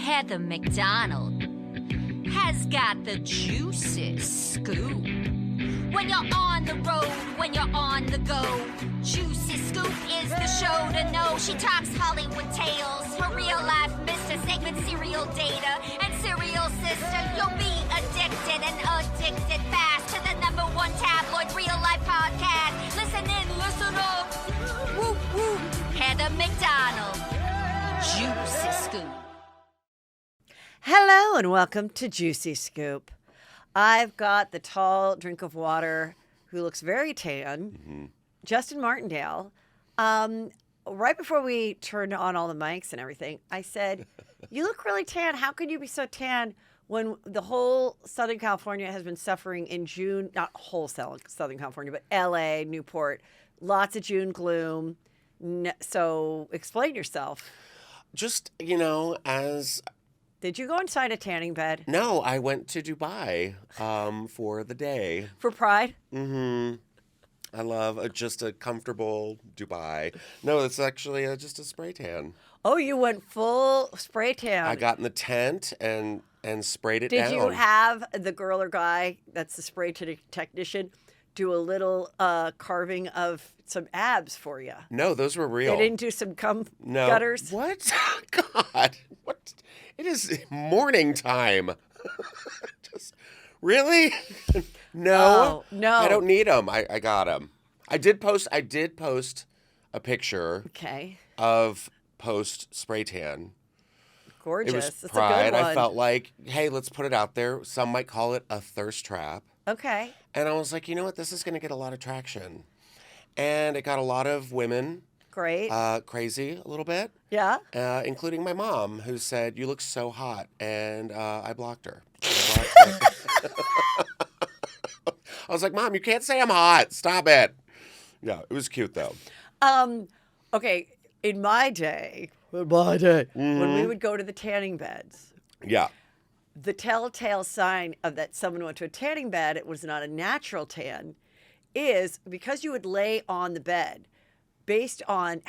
Heather McDonald has got the juiciest scoop. When you're on the road, when you're on the go, Juicy Scoop is the show to know. She talks Hollywood tales, her real life Mr. Segment serial data, and serial sister. You'll be addicted and addicted fast to the #1 tabloid real life podcast. Listen in, listen up. Woo woo. Heather McDonald, Juicy Scoop. Hello and welcome to Juicy Scoop. I've got the tall drink of water who looks very tan, Justin Martindale. Right before we turned on all the mics and everything, I said, you look really tan. How could you be so tan when the whole Southern California has been suffering in June? Not whole Southern California, but LA, Newport, lots of June gloom. So explain yourself. Just, as... Did you go inside a tanning bed? No, I went to Dubai for the day. For Pride? Mm-hmm. I love just a comfortable Dubai. No, it's actually just a spray tan. Oh, you went full spray tan. I got in the tent and sprayed it down. Did you have the girl or guy that's the spray technician do a little carving of some abs for you? No, those were real. They didn't do some gutters? What? God. What? It is morning time. Really? No. Oh, no. I don't need them. I got them. I did post a picture of post spray tan. Gorgeous. It was It's Pride. a good one. I felt like, hey, let's put it out there. Some might call it a thirst trap. Okay. And I was like, you know what? This is going to get a lot of traction. And it got a lot of women Great. crazy a little bit. Yeah. Including my mom, who said, you look so hot. And I blocked her. I was like, Mom, you can't say I'm hot. Stop it. Yeah, it was cute, though. Okay. In my day, when we would go to the tanning beds, Yeah. the telltale sign of that someone went to a tanning bed, it was not a natural tan, is because you would lay on the bed based on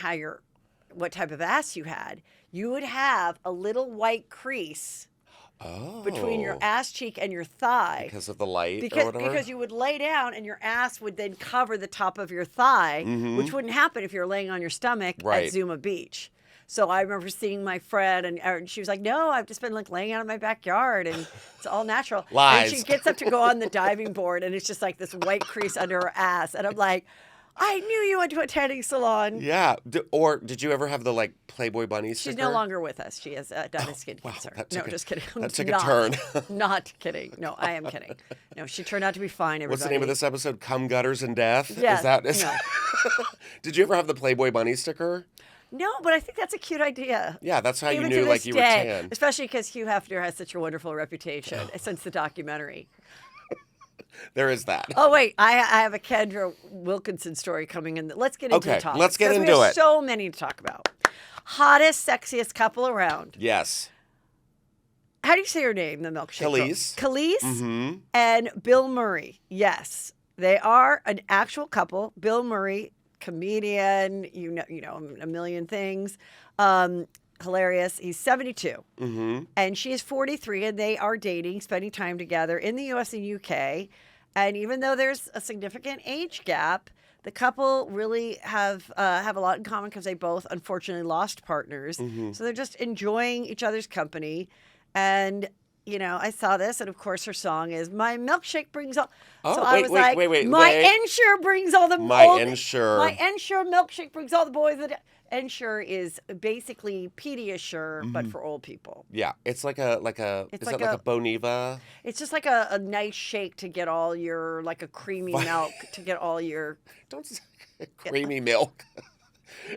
what type of ass you had, you would have a little white crease between your ass cheek and your thigh. Because of the light or whatever? Because you would lay down and your ass would then cover the top of your thigh, which wouldn't happen if you're laying on your stomach at Zuma Beach. So I remember seeing my friend, and she was like, no, I've just been laying out in my backyard, and it's all natural. Lies. And she gets up to go on the diving board, and it's just like this white crease under her ass. And I'm like, I knew you went to a tanning salon. Yeah. Or did you ever have the Playboy bunny sticker? She's no longer with us. She has done a skin cancer. No, just kidding. That took a turn. Not kidding. No, I am kidding. No, she turned out to be fine, everybody. What's the name of this episode? Cum, Gutters, and Death? Yes. No. Did you ever have the Playboy bunny sticker? No, but I think that's a cute idea. Yeah, that's how Even you knew to this you were day, tan. Especially because Hugh Hefner has such a wonderful reputation since the documentary. There is that. Oh, wait. I have a Kendra Wilkinson story coming in. Let's get into the topic. Let's get into we have it. So many to talk about. Hottest, sexiest couple around. Yes. How do you say her name, the milkshake Kelis. girl? Kelis and Bill Murray. Yes. They are an actual couple. Bill Murray, comedian, you know a million things. Hilarious. He's 72. And she is 43, and they are dating, spending time together in the U.S. and UK. And even though there's a significant age gap, the couple really have a lot in common because they both unfortunately lost partners. So they're just enjoying each other's company. And I saw this, and of course her song is "My Milkshake Brings All." Oh, so I was like, "My Ensure brings all the Ensure. My Ensure milkshake brings all the boys." Ensure is basically Pediasure, but for old people. Yeah, it's like a. Is that like a Boniva? It's just like a nice shake to get all your a creamy milk to get all your. Don't say creamy milk.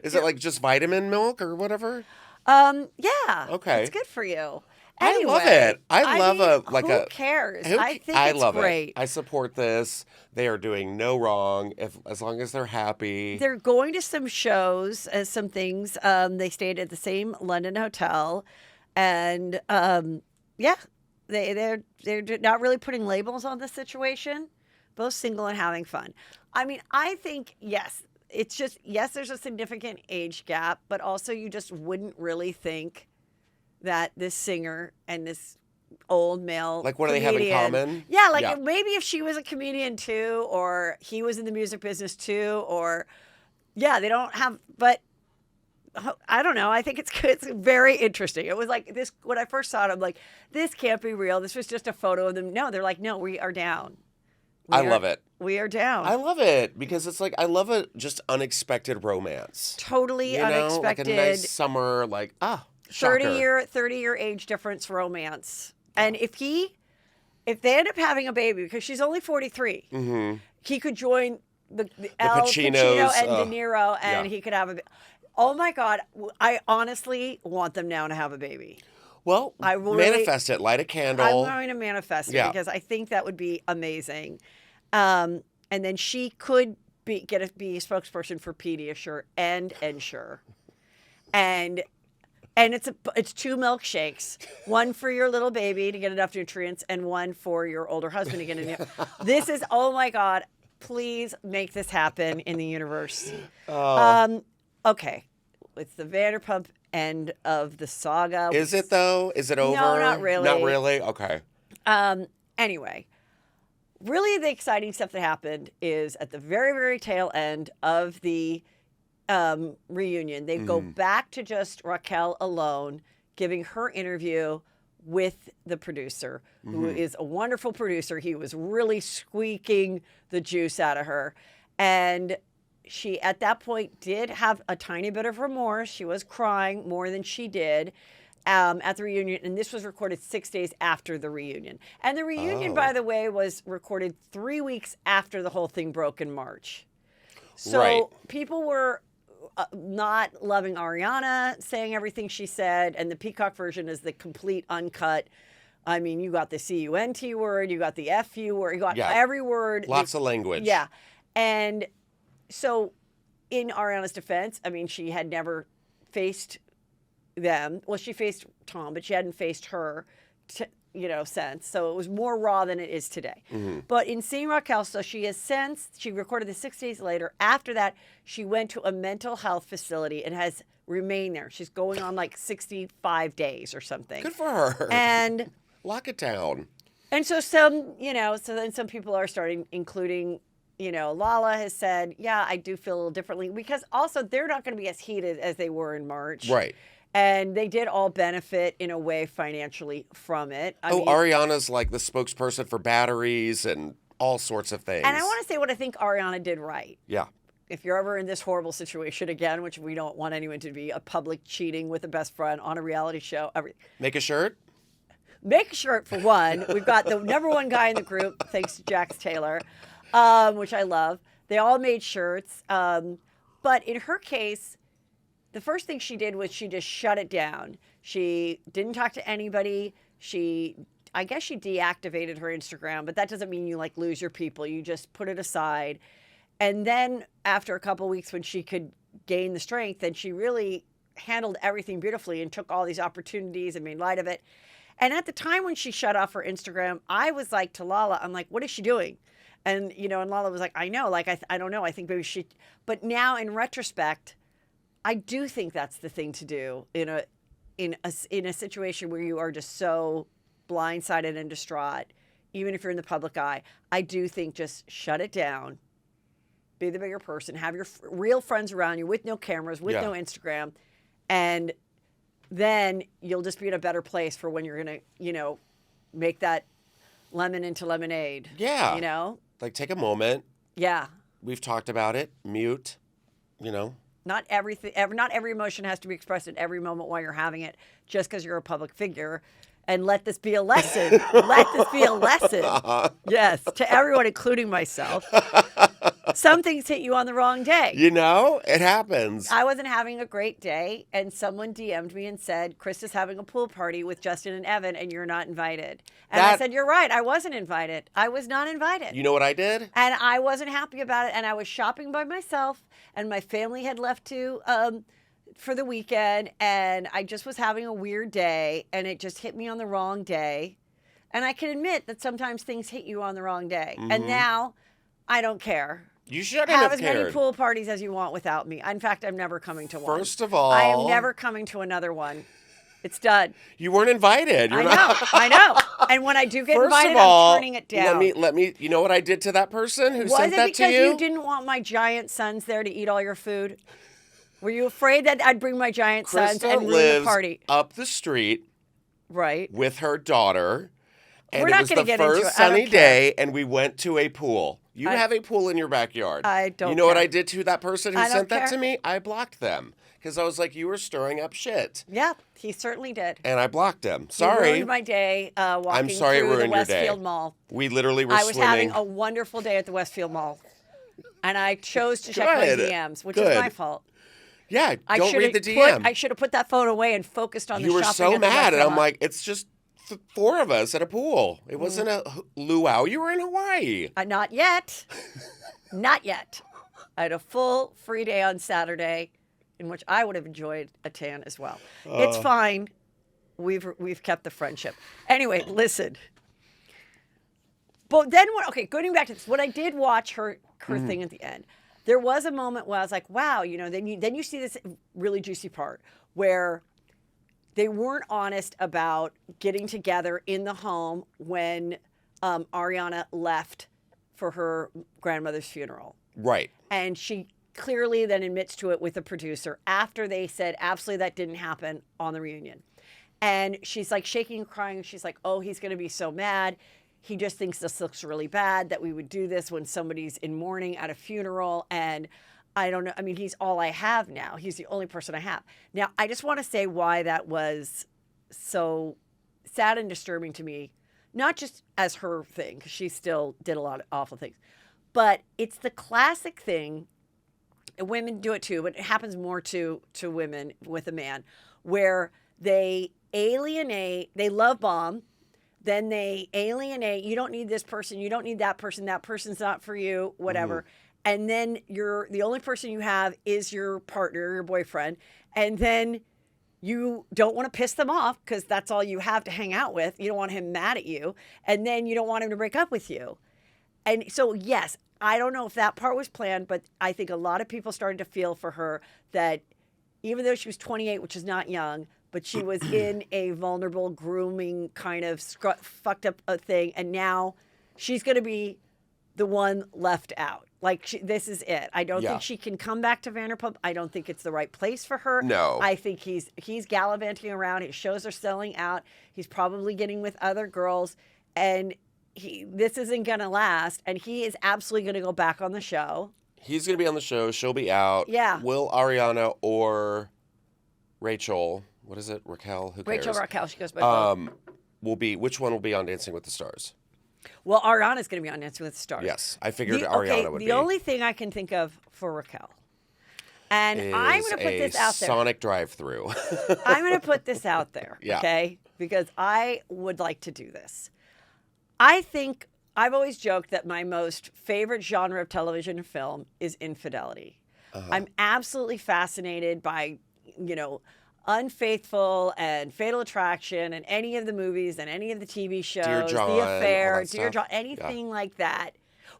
Is it just vitamin milk or whatever? Yeah. Okay. It's good for you. Anyway, I love it. I love who cares? I think I it's love great. It. I support this. They are doing no wrong as long as they're happy. They're going to some shows, some things. They stayed at the same London hotel, and they're not really putting labels on the situation. Both single and having fun. I mean, I think yes. It's just, yes, there's a significant age gap, but also you just wouldn't really think that this singer and this old male Like, what do they have in common? Yeah, like maybe if she was a comedian too, or he was in the music business too, or they don't have, but I don't know. I think it's very interesting. It was like this, when I first saw it, I'm like, this can't be real. This was just a photo of them. No, they're like, no, we are down. I love it. We are down. I love it because it's like, I love a just unexpected romance. Totally unexpected. Like a nice summer, like, 30-year age difference romance. And if they end up having a baby, because she's only 43, he could join the Al Pacino and De Niro, and he could have a baby. Oh my God. I honestly want them now to have a baby. Well, manifest it. Light a candle. I'm going to manifest it because I think that would be amazing. And then she could be a spokesperson for Pediasure and Ensure. And it's 2 milkshakes, one for your little baby to get enough nutrients, and one for your older husband to get enough. This is, oh my God, please make this happen in the universe. Okay, it's the Vanderpump end of the saga. Is it though? Is it over? No, not really. Not really? Okay. Anyway, really the exciting stuff that happened is at the very, very tail end of the reunion. They go back to just Raquel alone, giving her interview with the producer, who is a wonderful producer. He was really squeaking the juice out of her. And she, at that point, did have a tiny bit of remorse. She was crying more than she did at the reunion. And this was recorded 6 days after the reunion. And the reunion, by the way, was recorded 3 weeks after the whole thing broke in March. So people were not loving Ariana saying everything she said. And the Peacock version is the complete uncut. I mean, you got the C-U-N-T word, you got the F-U word, you got every word. Lots of language. Yeah. And so in Ariana's defense, I mean, she had never faced them. Well, she faced Tom, but she hadn't faced her, since. So it was more raw than it is today. But in seeing Raquel, so she recorded this 6 days later. After that, she went to a mental health facility and has remained there. She's going on like 65 days or something. Good for her. And lock it down. And so so then some people are starting, including, Lala has said, yeah, I do feel a little differently, because also they're not going to be as heated as they were in March. Right. And they did all benefit in a way financially from it. I mean, Ariana's like the spokesperson for batteries and all sorts of things. And I want to say what I think Ariana did right. Yeah. If you're ever in this horrible situation again, which we don't want anyone to be, a public cheating with a best friend on a reality show. Make a shirt? Make a shirt, for one. We've got the number one guy in the group, thanks to Jax Taylor, which I love. They all made shirts. But in her case, the first thing she did was she just shut it down. She didn't talk to anybody. I guess she deactivated her Instagram, but that doesn't mean you lose your people. You just put it aside. And then after a couple of weeks, when she could gain the strength, then she really handled everything beautifully and took all these opportunities and made light of it. And at the time when she shut off her Instagram, I was like to Lala, I'm like, what is she doing? And, and Lala was like, I know, I don't know. I think maybe but now in retrospect, I do think that's the thing to do in a situation where you are just so blindsided and distraught, even if you're in the public eye. I do think just shut it down, be the bigger person, have your real friends around you with no cameras, with no Instagram, and then you'll just be in a better place for when you're going to, make that lemon into lemonade. Yeah. Like, take a moment. Yeah. We've talked about it. Mute, Not every emotion has to be expressed at every moment while you're having it, just because you're a public figure. And let this be a lesson. Let this be a lesson. Yes, to everyone, including myself. Some things hit you on the wrong day. It happens. I wasn't having a great day, and someone DM'd me and said, Chris is having a pool party with Justin and Evan, and you're not invited. And I said, you're right. I wasn't invited. I was not invited. You know what I did? And I wasn't happy about it, and I was shopping by myself, and my family had left for the weekend, and I just was having a weird day, and it just hit me on the wrong day. And I can admit that sometimes things hit you on the wrong day. And now I don't care. You shouldn't have as many pool parties as you want without me. In fact, I'm never coming to one. First of all, I am never coming to another one. It's done. You weren't invited. I know. And when I do get First invited, of all, I'm turning it down. Let me. You know what I did to that person who sent that to you? Was it because you didn't want my giant sons there to eat all your food? Were you afraid that I'd bring my giant sons and ruin the party? Up the street, right, with her daughter, and We're it not was gonna the get into first it. I don't sunny day, and we went to a pool. You have a pool in your backyard. I don't. You know what I did to that person who sent that care. to me? I blocked them. Because I was like, you were stirring up shit. Yeah, he certainly did. And I blocked him. Sorry. You ruined my day walking through the Westfield Mall. We literally were swimming. I was having a wonderful day at the Westfield Mall. And I chose to check my DMs, which is my fault. Yeah, don't read the DM. I should have put that phone away and focused on the shopping. You were so mad. And I'm like, it's just 4 of us at a pool. It wasn't a luau. You were in Hawaii. Not yet. Not yet. I had a full free day on Saturday, in which I would have enjoyed a tan as well. It's fine. We've kept the friendship. Anyway, listen. But then going back to this, when I did watch her thing at the end, there was a moment where I was like, wow, then you see this really juicy part where they weren't honest about getting together in the home when Ariana left for her grandmother's funeral. Right. And she clearly then admits to it with the producer after they said absolutely that didn't happen on the reunion. And she's like shaking and crying. And she's like, oh, he's going to be so mad. He just thinks this looks really bad that we would do this when somebody's in mourning at a funeral. And I don't know. I mean, he's all I have now. He's the only person I have. Now, I just want to say why that was so sad and disturbing to me. Not just as her thing, because she still did a lot of awful things. But it's the classic thing. Women do it too, but it happens more to women with a man, where they alienate, they love bomb, then they alienate, you don't need this person, you don't need that person's not for you, whatever. And then the only person you have is your partner, your boyfriend, and then you don't want to piss them off because that's all you have to hang out with. You don't want him mad at you, and then you don't want him to break up with you. And so, yes, I don't know if that part was planned, but I think a lot of people started to feel for her that even though she was 28, which is not young, but she was in a vulnerable grooming kind of fucked up thing. And now she's going to be the one left out. Like, this is it. I don't think she can come back to Vanderpump. I don't think it's the right place for her. No. I think he's gallivanting around. His shows are selling out. He's probably getting with other girls. And this isn't going to last, and he is absolutely going to go back on the show. He's going to be on the show. She'll be out. Yeah. Will Ariana or Rachel, what is it? Raquel? Who cares? Raquel. She goes by both. Which one will be on Dancing with the Stars? Well, Ariana's going to be on Dancing with the Stars. Yes. I figured Ariana would be. The only thing I can think of for Raquel, and I'm going to put this out there. Sonic drive-through. I'm going to put this out there, okay? Because I would like to do this. I think I've always joked that my most favorite genre of television and film is infidelity. I'm absolutely fascinated by, Unfaithful and Fatal Attraction and any of the movies and any of the TV shows, Dear John, The Affair, Dear John, anything like that.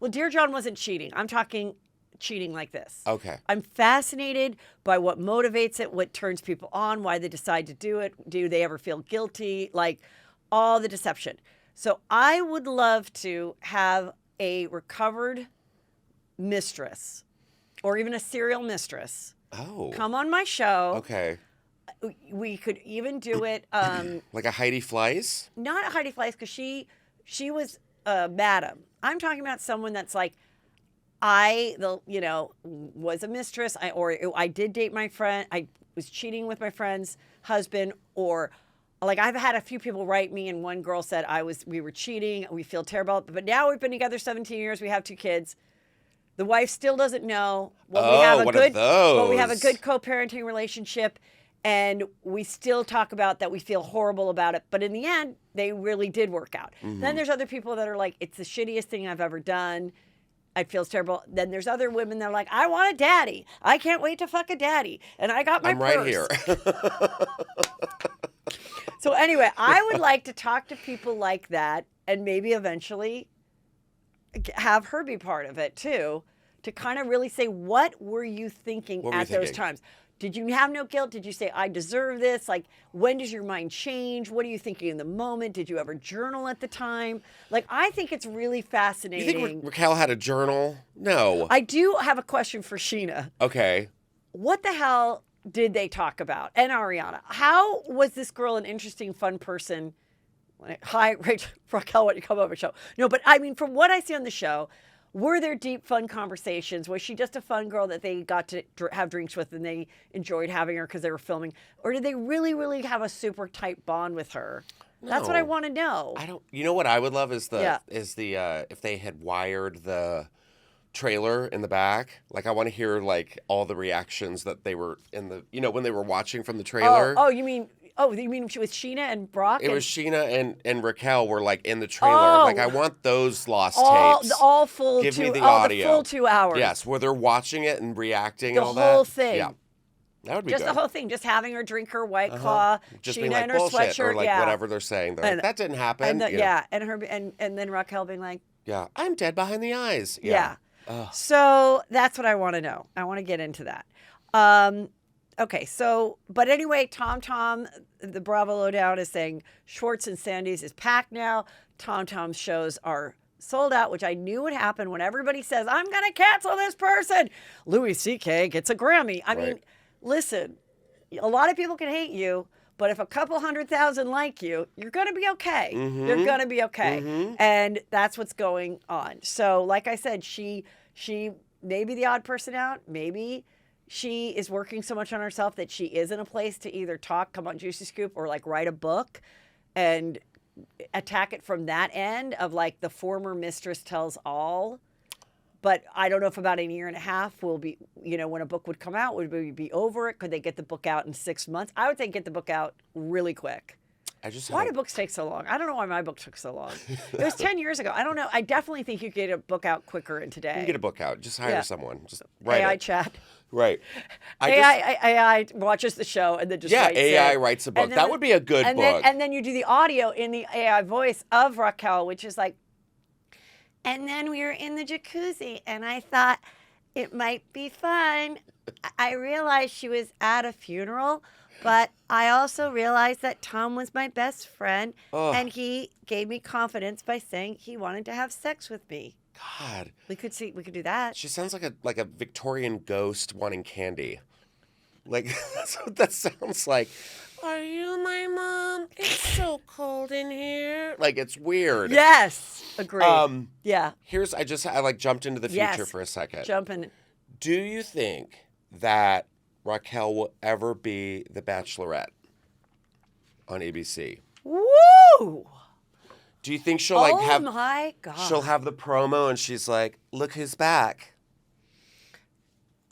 Well, Dear John wasn't cheating. I'm talking cheating like this. Okay. I'm fascinated by what motivates it, what turns people on, why they decide to do it. Do they ever feel guilty? Like all the deception. So I would love to have a recovered mistress or even a serial mistress come on my show. Okay. We could even do it. Like a Heidi Fleiss? Not a Heidi Fleiss, because she was madam. I'm talking about someone that's like, was a mistress. I did date my friend. I was cheating with my friend's husband, or like I've had a few people write me, and one girl said we were cheating. We feel terrible, but now we've been together 17 years. We have 2 kids. The wife still doesn't know. We have a good co-parenting relationship, and we still talk about that. We feel horrible about it, but in the end, they really did work out. Mm-hmm. Then there's other people that are like, it's the shittiest thing I've ever done. It feels terrible. Then there's other women that are like, I want a daddy. I can't wait to fuck a daddy. And I got my purse. I'm right here. So anyway, I would like to talk to people like that, and maybe eventually have her be part of it too, to kind of really say, what were you thinking those times? Did you have no guilt? Did you say, I deserve this? Like, when does your mind change? What are you thinking in the moment? Did you ever journal at the time? Like, I think it's really fascinating. You think Raquel had a journal? No. I do have a question for Sheena. Okay. What the hell did they talk about? And Ariana, how was this girl an interesting, fun person? Hi, Rachel, Raquel, why don't you come over the show? No, but I mean, from what I see on the show, were there deep, fun conversations? Was she just a fun girl that they got to have drinks with and they enjoyed having her because they were filming? Or did they really, really have a super tight bond with her? No. That's what I want to know. I don't. You know what I would love is if they had wired the trailer in the back. Like, I want to hear like all the reactions that they were in the, when they were watching from the trailer. You mean she was Sheena and Brock? It was Sheena and Raquel were like in the trailer. Like, I want those lost tapes. All full. Give me the audio. The full 2 hours. Yes, where they're watching it and reacting and all that. The whole thing. Yeah. That would be just good. the whole thing, just having her drink her White Claw, just Sheena being like in her bullshit sweatshirt, or like whatever they're saying. They're like, that didn't happen. And then Raquel being like, yeah, I'm dead behind the eyes. Yeah. So that's what I want to know. I want to get into that. Okay, so, but anyway, Tom, the Bravo Lowdown is saying Schwartz and Sandy's is packed now. Tom's shows are sold out, which I knew would happen when everybody says, I'm going to cancel this person. Louis C.K. gets a Grammy. I mean, listen, a lot of people can hate you, but if a couple 100,000 like you, you're going to be okay. Mm-hmm. You're going to be okay. Mm-hmm. And that's what's going on. So, like I said, she may be the odd person out. Maybe she is working so much on herself that she is in a place to either come on Juicy Scoop or like write a book and attack it from that end of like the former mistress tells all. But I don't know if about a year and a half will be, when a book would come out, would we be over it? Could they get the book out in 6 months? I would think get the book out really quick. Why do books take so long? I don't know why my book took so long. It was 10 years ago. I don't know. I definitely think you could get a book out quicker in today. You can get a book out. Just hire someone. Just write AI it. chat. Right. AI watches the show and then just writes AI writes a book. That would be a good book. And then you do the audio in the AI voice of Raquel, which is like, and then we were in the jacuzzi and I thought it might be fun. I realized she was at a funeral, but I also realized that Tom was my best friend and he gave me confidence by saying he wanted to have sex with me. God. We could do that. She sounds like a Victorian ghost wanting candy. Like, that's what that sounds like. Are you my mom? It's so cold in here. Like, it's weird. Yes. Agreed. Yeah. I jumped into the future for a second. Jump in. Do you think that Raquel will ever be the Bachelorette on ABC? Woo! Do you think she'll have? Oh my God! She'll have the promo and she's like, "Look who's back."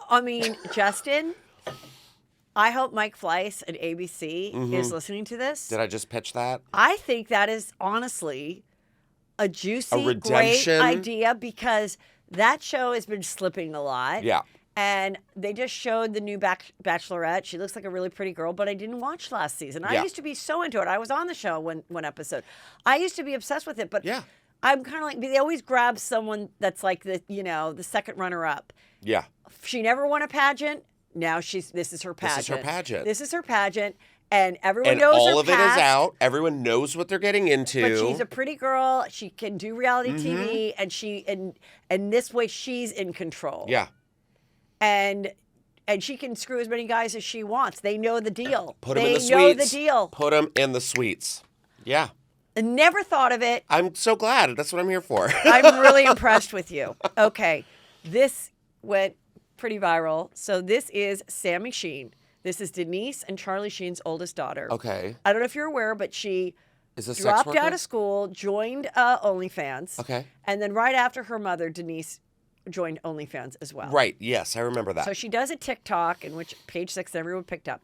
I mean, Justin, I hope Mike Fleiss at ABC is listening to this. Did I just pitch that? I think that is honestly a juicy, great idea because that show has been slipping a lot. Yeah. And they just showed the new Bachelorette. She looks like a really pretty girl, but I didn't watch last season. I used to be so into it. I was on the show one episode. I used to be obsessed with it, but I'm kind of like, they always grab someone that's like the second runner-up. Yeah. She never won a pageant. Now this is her pageant. This is her pageant. And everyone knows all her of it is out. Everyone knows what they're getting into. But she's a pretty girl. She can do reality TV, and this way she's in control. Yeah. And she can screw as many guys as she wants. They know the deal. Put them in the suites. They know the deal. Put them in the suites. Yeah. I never thought of it. I'm so glad. That's what I'm here for. I'm really impressed with you. Okay. This went pretty viral. So this is Sammy Sheen. This is Denise and Charlie Sheen's oldest daughter. Okay. I don't know if you're aware, but she dropped out of school, joined OnlyFans. Okay. And then right after her mother, Denise, joined OnlyFans as well. Right. Yes, I remember that. So she does a TikTok, in which Page 6 everyone picked up,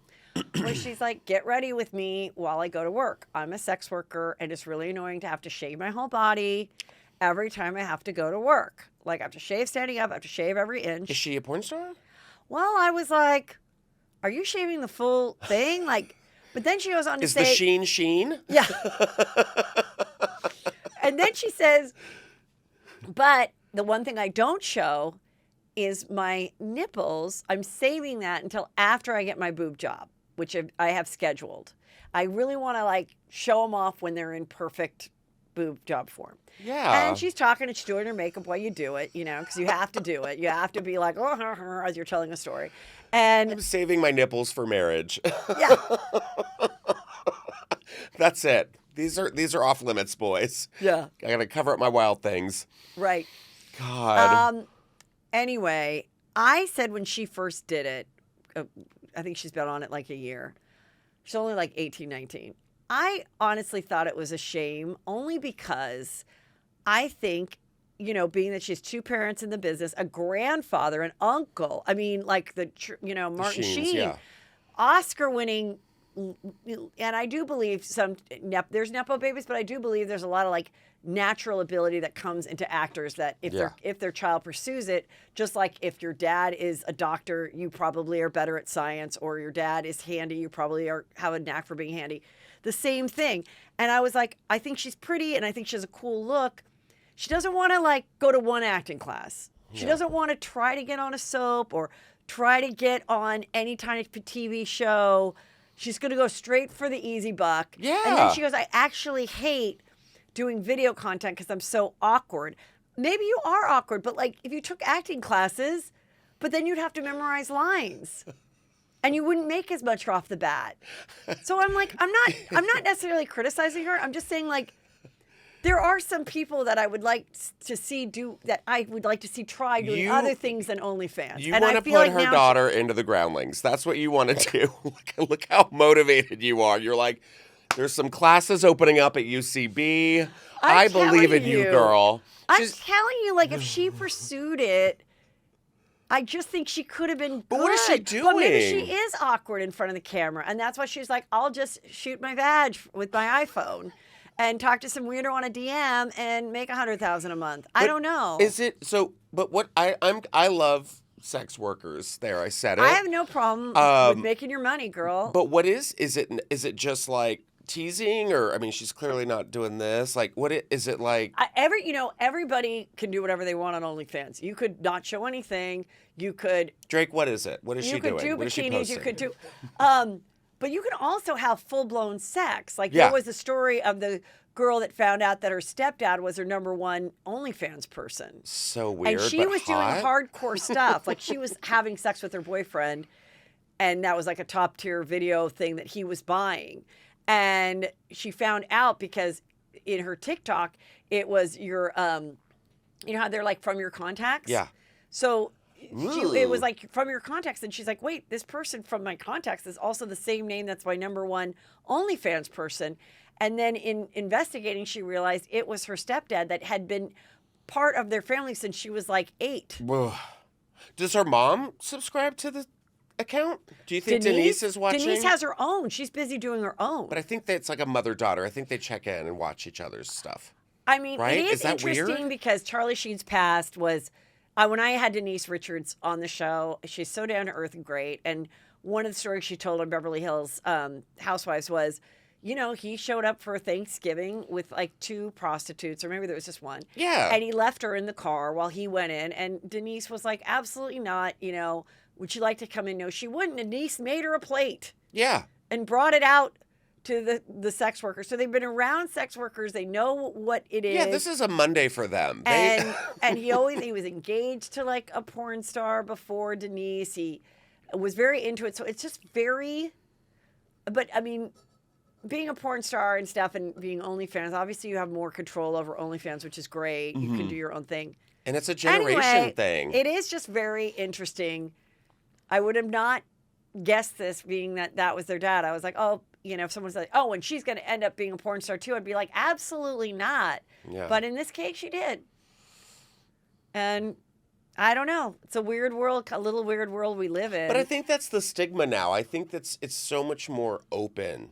where she's like, get ready with me while I go to work. I'm a sex worker, and it's really annoying to have to shave my whole body every time I have to go to work. Like, I have to shave standing up. I have to shave every inch. Is she a porn star? Well, I was like, are you shaving the full thing? But then she goes on to say... Is the Sheen? Yeah. And then she says, but... the one thing I don't show is my nipples. I'm saving that until after I get my boob job, which I have scheduled. I really want to like show them off when they're in perfect boob job form. Yeah. And she's talking and she's doing her makeup while you do it, you know, because you have to do it. You have to be like, oh, as you're telling a story. And I'm saving my nipples for marriage. yeah. That's it. These are off limits, boys. Yeah. I gotta cover up my wild things. Right. God. Anyway, I said when she first did it, I think she's been on it like a year. She's only like 18, 19. I honestly thought it was a shame only because I think, you know, being that she has two parents in the business, a grandfather, an uncle. I mean, like Martin Sheens, Sheen, yeah. Oscar winning. And I do believe there's Nepo babies, but I do believe there's a lot of like natural ability that comes into actors that if their child pursues it, just like if your dad is a doctor, you probably are better at science, or your dad is handy, you probably have a knack for being handy. The same thing. And I was like, I think she's pretty and I think she has a cool look. She doesn't want to like go to one acting class. She doesn't want to try to get on a soap or try to get on any kind of TV show. She's going to go straight for the easy buck. Yeah. And then she goes, I actually hate doing video content because I'm so awkward. Maybe you are awkward, but like if you took acting classes, but then you'd have to memorize lines. And you wouldn't make as much off the bat. So I'm like, I'm not necessarily criticizing her. I'm just saying like there are some people that I would like to see try doing other things than OnlyFans. You want to put her daughter into the groundlings. That's what you want to do. Look how motivated you are. You're like, there's some classes opening up at UCB. I believe in you, girl. I'm telling you, like, if she pursued it, I just think she could have been good. But what is she doing? But maybe she is awkward in front of the camera. And that's why she's like, I'll just shoot my vag with my iPhone and talk to some weirdo on a DM and make $100,000 a month. I don't know. Is it so? But what I love sex workers. There, I said it. I have no problem with making your money, girl. But what is it just like teasing, or I mean, she's clearly not doing this. Like, is it like? Everybody can do whatever they want on OnlyFans. You could not show anything. You could. Drake, what is it? What is she doing? You could do what bikinis. You could do. But you can also have full-blown sex. Like there was a story of the girl that found out that her stepdad was her number one OnlyFans person. So weird, and she was doing hardcore stuff. Like she was having sex with her boyfriend, and that was like a top-tier video thing that he was buying. And she found out because in her TikTok, it was your, you know how they're like from your contacts? Yeah. So it was like from your contacts. And she's like, wait, this person from my contacts is also the same name that's my number one OnlyFans person. And then in investigating, she realized it was her stepdad that had been part of their family since she was like 8. Does her mom subscribe to the account? Do you think Denise is watching? Denise has her own. She's busy doing her own. But I think that's like a mother-daughter. I think they check in and watch each other's stuff. I mean, right? It is that interesting weird? Because Charlie Sheen's past was, when I had Denise Richards on the show, she's so down to earth and great. And one of the stories she told on Beverly Hills Housewives was, you know, he showed up for Thanksgiving with like 2 prostitutes, or maybe there was just one. Yeah. And he left her in the car while he went in. And Denise was like, absolutely not, you know, would you like to come in? No, she wouldn't. Denise made her a plate. Yeah. And brought it out to the sex workers. So they've been around sex workers. They know what it is. Yeah, this is a Monday for them. And he was engaged to like a porn star before Denise. He was very into it. So it's just very, but I mean, being a porn star and stuff and being OnlyFans, obviously you have more control over OnlyFans, which is great. You can do your own thing. And it's a generation thing. It is just very interesting. I would have not guessed this, being that was their dad. I was like, oh, you know, if someone's like, oh, and she's going to end up being a porn star too, I'd be like, absolutely not. Yeah. But in this case, she did. And I don't know. It's a weird world, a little weird world we live in. But I think that's the stigma now. I think it's so much more open.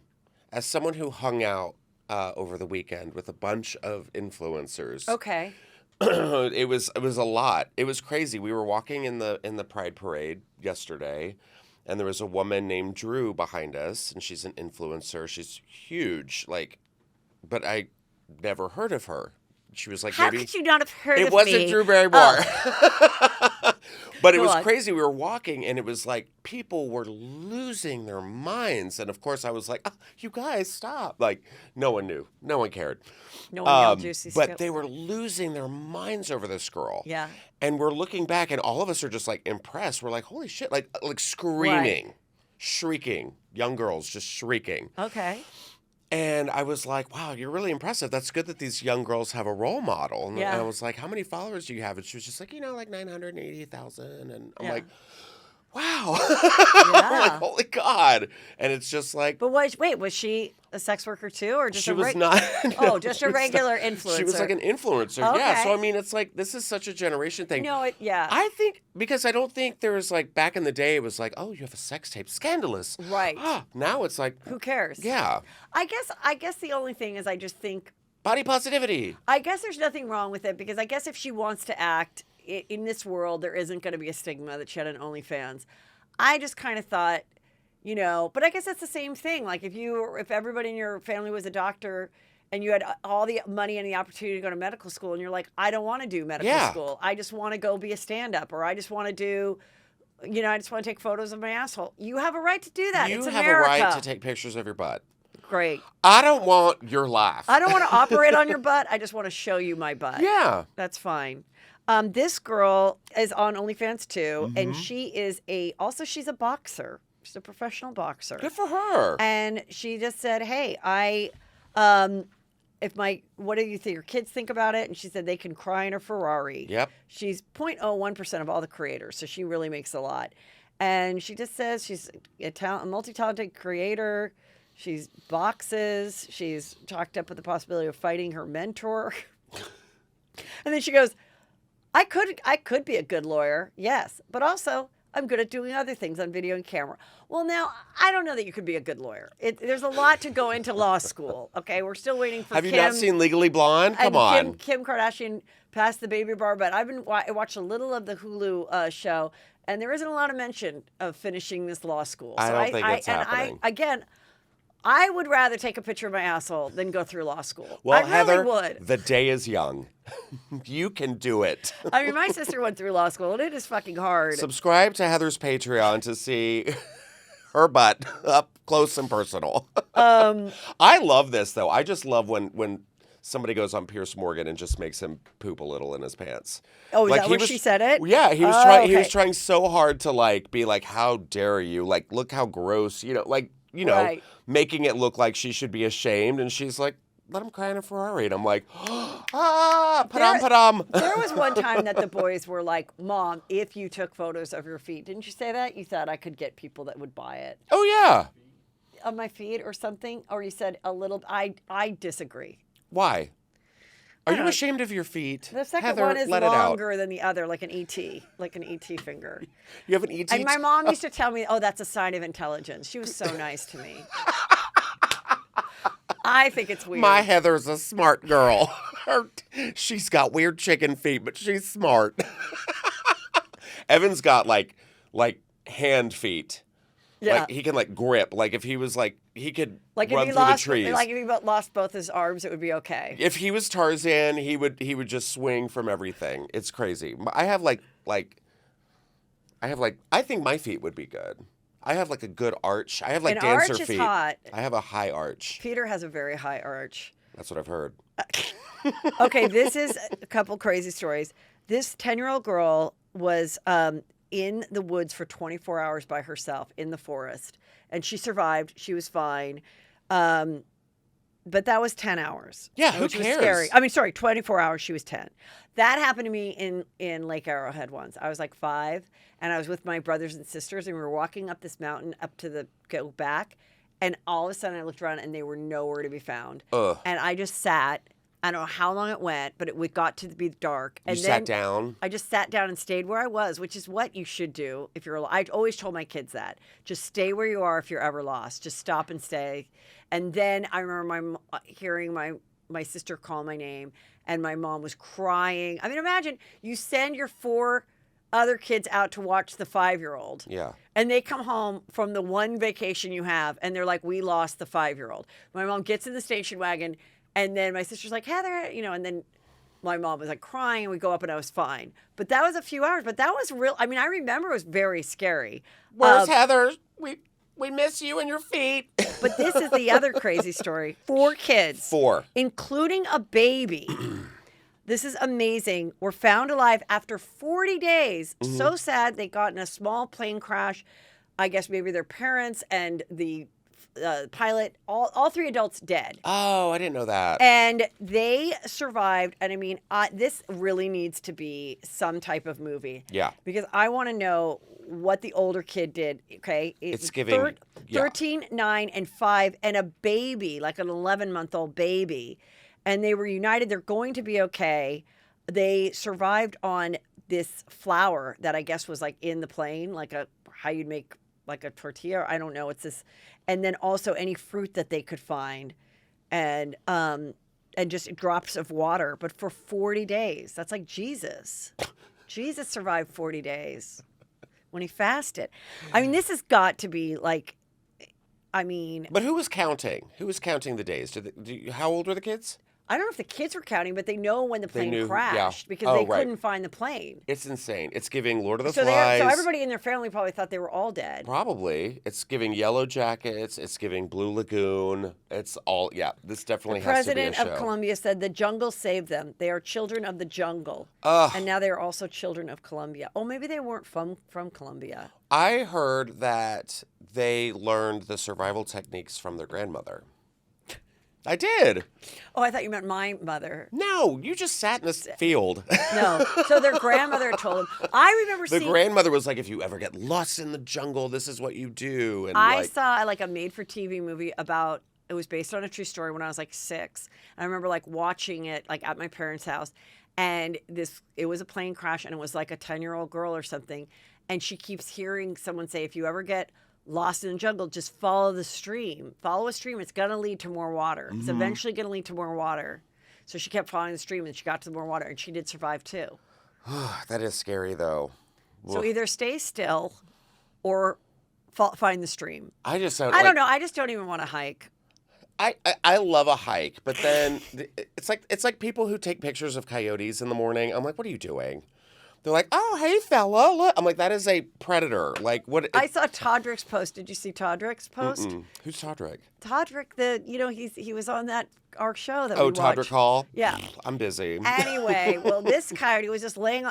As someone who hung out over the weekend with a bunch of influencers. Okay. It was a lot. It was crazy. We were walking in the Pride Parade yesterday, and there was a woman named Drew behind us, and she's an influencer. She's huge, but I never heard of her. She was like, how could you not have heard of me? It wasn't Drew Barrymore. But it was crazy. We were walking, and it was like people were losing their minds. And of course, I was like, oh, "You guys, stop!" Like no one knew, no one cared. No one yelled juicy scoop. But they were losing their minds over this girl. Yeah. And we're looking back, and all of us are just like impressed. We're like, "Holy shit!" Like screaming, shrieking, young girls just shrieking. Okay. And I was like, wow, you're really impressive. That's good that these young girls have a role model. And I was like, how many followers do you have? And she was just like, like 980,000. And I'm like, wow. I'm like, holy God. And it's just like. But wait, was she a sex worker too? Or just she was not. No, just a regular influencer. She was like an influencer. Okay. Yeah. So, I mean, it's like, this is such a generation thing. No, I think, because I don't think there was like, back in the day, it was like, oh, you have a sex tape. Scandalous. Right. Now it's like. Who cares? Yeah. I guess the only thing is I just think. Body positivity. I guess there's nothing wrong with it, because I guess if she wants to act in this world, there isn't going to be a stigma that she had an OnlyFans. I just kind of thought, but I guess that's the same thing. Like if everybody in your family was a doctor and you had all the money and the opportunity to go to medical school, and you're like, I don't want to do medical school. I just want to go be a stand-up, or I just want to do, I just want to take photos of my asshole. You have a right to do that. It's America. You have a right to take pictures of your butt. Great. I don't want your life. I don't want to operate on your butt. I just want to show you my butt. Yeah. That's fine. This girl is on OnlyFans too, and she is she's a boxer. She's a professional boxer. Good for her. And she just said, "Hey, what do you think your kids think about it?" And she said they can cry in a Ferrari. Yep. She's 0.01% of all the creators, so she really makes a lot. And she just says she's a multi-talented creator. She's boxes. She's talked up with the possibility of fighting her mentor. And then she goes, I could be a good lawyer, yes, but also I'm good at doing other things on video and camera. Well, now, I don't know that you could be a good lawyer. There's a lot to go into law school, okay? We're still waiting for Have you not seen Legally Blonde? Come on. Kim Kardashian passed the baby bar, but I watched a little of the Hulu show, and there isn't a lot of mention of finishing this law school. I don't think it's happening. I would rather take a picture of my asshole than go through law school. Well, I really Heather, would. The day is young. You can do it. I mean, my sister went through law school, and it is fucking hard. Subscribe to Heather's Patreon to see her butt up close and personal. I love this, though. I just love when somebody goes on Piers Morgan and just makes him poop a little in his pants. Oh, is that where she said it? Yeah, he was trying. Okay. He was trying so hard to be like, how dare you? Like, look how gross. Right. Making it look like she should be ashamed, and she's like, let him cry in a Ferrari. And I'm like, pa-dum. There was one time that the boys were like, Mom, if you took photos of your feet, didn't you say that? You thought I could get people that would buy it. Oh, yeah. Of my feet or something? Or you said a little, I disagree. Why? Are you ashamed of your feet? The second Heather, one is let longer than the other, like an ET finger. You have an ET? And my mom used to tell me, oh, that's a sign of intelligence. She was so nice to me. I think it's weird. My Heather's a smart girl. She's got weird chicken feet, but she's smart. Evan's got like hand feet. Yeah. Like he can grip. Like if he was he could run through the trees. Like if he lost both his arms, it would be okay. If he was Tarzan, he would just swing from everything. It's crazy. I have I think my feet would be good. I have a good arch. I have An dancer arch is feet. Hot. I have a high arch. Peter has a very high arch. That's what I've heard. Okay, this is a couple crazy stories. This 10-year-old girl was in the woods for 24 hours by herself in the forest, and she survived. She was fine. But that was 10 hours. Yeah, who which cares? Was scary. I mean, sorry, 24 hours. She was 10. That happened to me in Lake Arrowhead once. I was 5, and I was with my brothers and sisters, and we were walking up this mountain up to go back, and all of a sudden I looked around, and they were nowhere to be found. Ugh. And I just sat. I don't know how long it went, but it got to be dark. And you sat down? I just sat down and stayed where I was, which is what you should do if you're. I always told my kids that. Just stay where you are if you're ever lost. Just stop and stay. And then I remember hearing my sister call my name, and my mom was crying. I mean, imagine you send your 4 other kids out to watch the 5-year-old. Yeah. And they come home from the one vacation you have, and they're like, we lost the 5-year-old. My mom gets in the station wagon, and then my sister's like, Heather, and then my mom was like crying, and we go up, and I was fine. But that was a few hours. But that was real. I mean, I remember it was very scary. Where's Heather? We miss you and your feet. But this is the other crazy story. 4 kids. 4. Including a baby. This is amazing. Were found alive after 40 days. So sad. They got in a small plane crash. I guess maybe their parents and the pilot, all 3 adults dead. Oh, I didn't know that. And they survived. And I mean, this really needs to be some type of movie. Yeah. Because I want to know what the older kid did. Okay. It's giving 13, 9, and 5, and a baby, like an 11-month-old baby. And they were united. They're going to be okay. They survived on this flour that I guess was like in the plane, like how you'd make like a tortilla. I don't know. It's this. And then also any fruit that they could find, and just drops of water. But for 40 days, that's like Jesus. Jesus survived 40 days when he fasted. I mean, this has got to be like, But who was counting? Who was counting the days? How old were the kids? I don't know if the kids were counting, but they know when the plane crashed because they couldn't find the plane. It's insane. It's giving Lord of the So Flies. So everybody in their family probably thought they were all dead. Probably. It's giving Yellow Jackets. It's giving Blue Lagoon. It's all, this definitely has to be a show. The president of Colombia said the jungle saved them. They are children of the jungle. And now they are also children of Colombia. Oh, maybe they weren't from Colombia. I heard that they learned the survival techniques from their grandmother. I did. Oh, I thought you meant my mother. No, you just sat in this field. No. So their grandmother told them. I remember the grandmother was like, if you ever get lost in the jungle, this is what you do. And I saw like a made-for-TV movie about, it was based on a true story when I was like 6. And I remember like watching it like at my parents' house. And it was a plane crash, and it was like a 10-year-old girl or something. And she keeps hearing someone say, if you ever get lost in the jungle, just follow the stream. Follow a stream. It's going to lead to more water. It's eventually going to lead to more water. So she kept following the stream, and she got to more water, and she did survive too. That is scary, though. So either stay still or find the stream. I don't know. I just don't even want to hike. I love a hike, but then it's like people who take pictures of coyotes in the morning. I'm like, what are you doing? They're like, oh, hey, fella, look. I'm like, that is a predator. Like, what? I saw Todrick's post. Did you see Todrick's post? Who's Todrick? Todrick, he was on our show that we watched. Todrick Hall? Yeah. I'm busy. Anyway, well, this coyote was just laying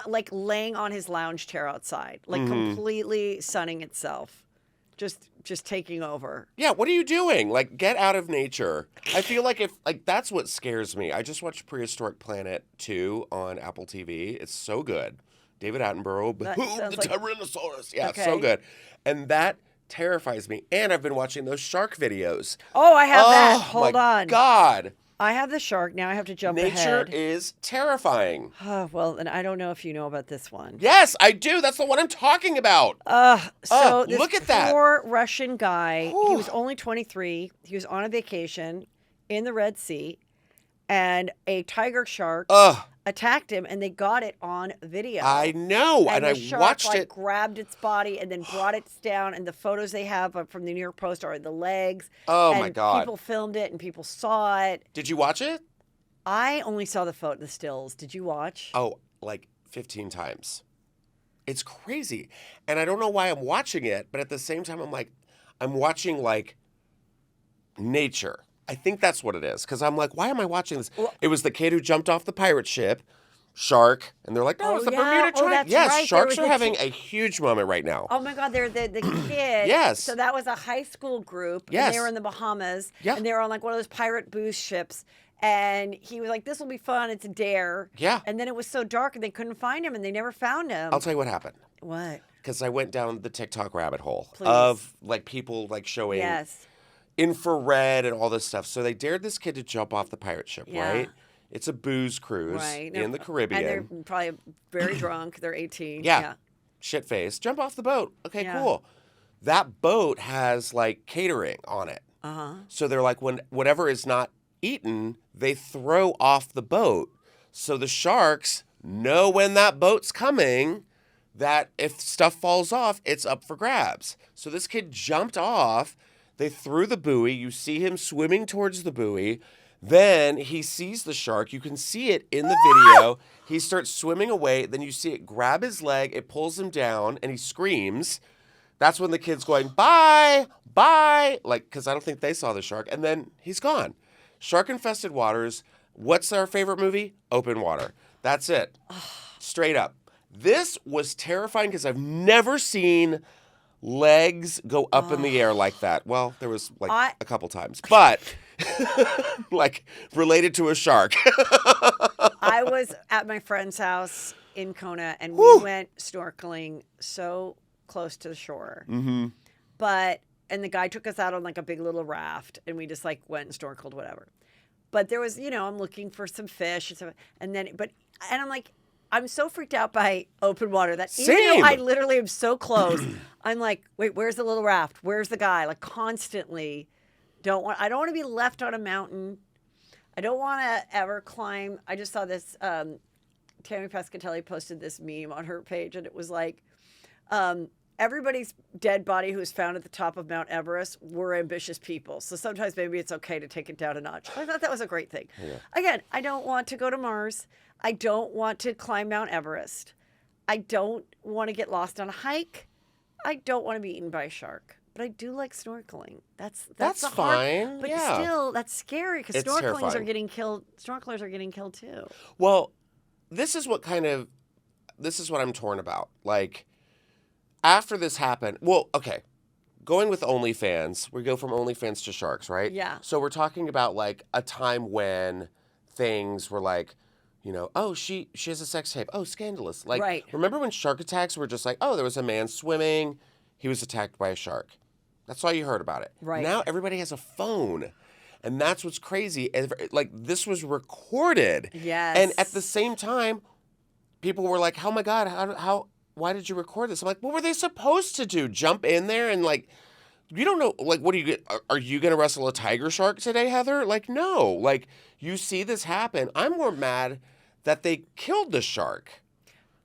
on his lounge chair outside, like completely sunning itself. Just taking over. Yeah, what are you doing? Like, get out of nature. I feel like that's what scares me. I just watched Prehistoric Planet 2 on Apple TV. It's so good. David Attenborough, the Tyrannosaurus. Yeah, okay. So good. And that terrifies me. And I've been watching those shark videos. Oh, I have that. Hold on. God. I have the shark. Now I have to jump ahead. Nature is terrifying. Oh, well, and I don't know if you know about this one. Yes, I do. That's the one I'm talking about. So this look at that. Poor Russian guy. He was only 23. He was on a vacation in the Red Sea, and a tiger shark attacked him, and they got it on video. I know, and I watched it. Grabbed its body and then brought it down, and the photos they have from the New York Post are the legs. Oh, my God. People filmed it, and people saw it. Did you watch it? I only saw the stills. Did you watch? Oh, like 15 times. It's crazy. And I don't know why I'm watching it, but at the same time, I'm watching, like, nature. I think that's what it is, because I'm like, why am I watching this? Well, it was the kid who jumped off the pirate ship, shark, and they're like, no, it's the Bermuda Triangle. Yes, right. Sharks are having a huge moment right now. Oh, my God, they're the kid. Yes. So that was a high school group, yes. And they were in the Bahamas, yeah. And they were on, like, one of those pirate booze ships, and he was like, this will be fun, it's a dare. Yeah. And then it was so dark, and they couldn't find him, and they never found him. I'll tell you what happened. What? Because I went down the TikTok rabbit hole. Please. Of, like, people, like, showing... Yes. Infrared and all this stuff. So they dared this kid to jump off the pirate ship, right? It's a booze cruise in the Caribbean. And they're probably very drunk. They're 18. Yeah. Shit-faced. Jump off the boat. Okay, cool. That boat has, like, catering on it. Uh-huh. So they're like, when whatever is not eaten, they throw off the boat. So the sharks know when that boat's coming, that if stuff falls off, it's up for grabs. So this kid jumped off. They threw the buoy. You see him swimming towards the buoy. Then he sees the shark. You can see it in the video. He starts swimming away. Then you see it grab his leg. It pulls him down, and he screams. That's when the kid's going, bye, bye, like, because I don't think they saw the shark. And then he's gone. Shark-infested waters. What's our favorite movie? Open water. That's it. Straight up. This was terrifying because I've never seen legs go up in the air like that. Well, there was like a couple times, but like related to a shark. I was at my friend's house in Kona, and we went snorkeling so close to the shore. Mm-hmm. And the guy took us out on like a big little raft, and we just like went and snorkeled, whatever. But there was, I'm looking for some fish and stuff, and I'm like, I'm so freaked out by open water that even though I literally am so close, I'm like, wait, where's the little raft? Where's the guy? Like constantly, I don't want to be left on a mountain. I don't want to ever climb. I just saw this. Tammy Pescatelli posted this meme on her page, and it was like, everybody's dead body who was found at the top of Mount Everest were ambitious people. So sometimes maybe it's okay to take it down a notch. I thought that was a great thing. Yeah. Again, I don't want to go to Mars. I don't want to climb Mount Everest. I don't want to get lost on a hike. I don't want to be eaten by a shark. But I do like snorkeling. That's fine. But still, that's scary because snorkelers are getting killed. Snorkelers are getting killed too. Well, this is what I'm torn about. Like, after this happened, well, okay, going with OnlyFans, we go from OnlyFans to sharks, right? Yeah. So we're talking about like a time when things were like, oh, she has a sex tape. Oh, scandalous. Like, right. Remember when shark attacks were just like, oh, there was a man swimming, he was attacked by a shark. That's all you heard about it. Right. Now everybody has a phone. And that's what's crazy. Like, this was recorded. Yes. And at the same time, people were like, oh my God, why did you record this? I'm like, what were they supposed to do? Jump in there and like, you don't know, like, what are you going to wrestle a tiger shark today, Heather? Like, no. Like, you see this happen. I'm more mad that they killed the shark.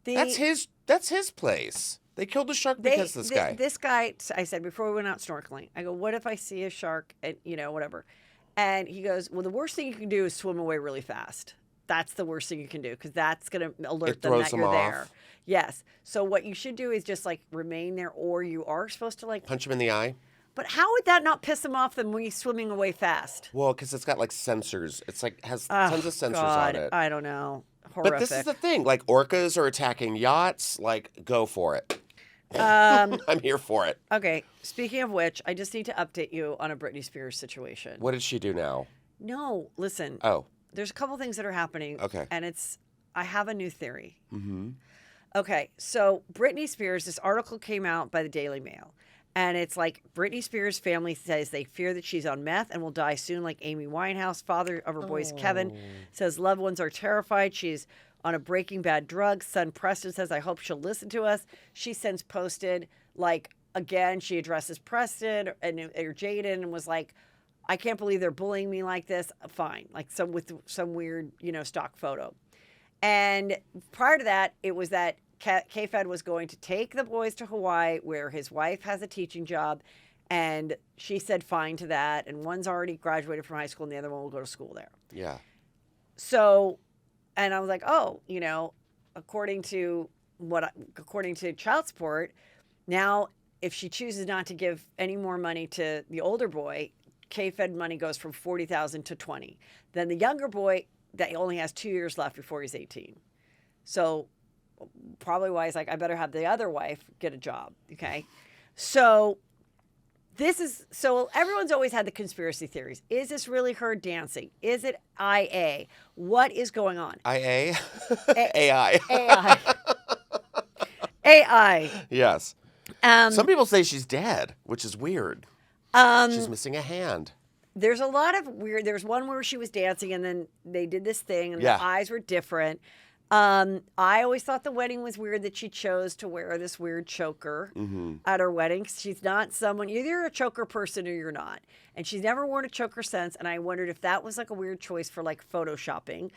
That's his place. They killed the shark because this guy. This guy, I said before we went out snorkeling, I go, what if I see a shark and, whatever. And he goes, well, the worst thing you can do is swim away really fast. That's the worst thing you can do because that's going to alert them that you're there. Yes. So what you should do is just like remain there, or you are supposed to like punch him in the eye. But how would that not piss him off them when he's swimming away fast? Well, because it's got like sensors. It's like has tons of sensors on it. I don't know. Horrific. But this is the thing. Like, orcas are attacking yachts. Like, go for it. I'm here for it. Okay. Speaking of which, I just need to update you on a Britney Spears situation. What did she do now? No, listen. Oh. There's a couple things that are happening. Okay. And I have a new theory. Mm-hmm. Okay. So Britney Spears, this article came out by the Daily Mail. And it's like Britney Spears' family says they fear that she's on meth and will die soon, like Amy Winehouse. Father of her boys, Kevin, says loved ones are terrified. She's on a Breaking Bad drug. Son Preston says, I hope she'll listen to us. She since posted, like, again, she addresses Preston or Jaden and was like, I can't believe they're bullying me like this. Fine. Like with some weird, stock photo. And prior to that, it was that K-Fed was going to take the boys to Hawaii where his wife has a teaching job. And she said fine to that. And one's already graduated from high school and the other one will go to school there. Yeah. So, and I was like, oh, according to child support, now if she chooses not to give any more money to the older boy, K-Fed money goes from $40,000 to $20,000. Then the younger boy, that only has 2 years left before he's 18. So probably why he's like, I better have the other wife get a job. Okay. So everyone's always had the conspiracy theories. Is this really her dancing? Is it IA? What is going on? IA? AI. AI. AI. Yes. Some people say she's dead, which is weird. She's missing a hand. There's a lot of weird. There's one where she was dancing and then they did this thing and the eyes were different. I always thought the wedding was weird that she chose to wear this weird choker at her wedding. She's not someone, either you're a choker person or you're not. And she's never worn a choker since. And I wondered if that was like a weird choice for like photoshopping.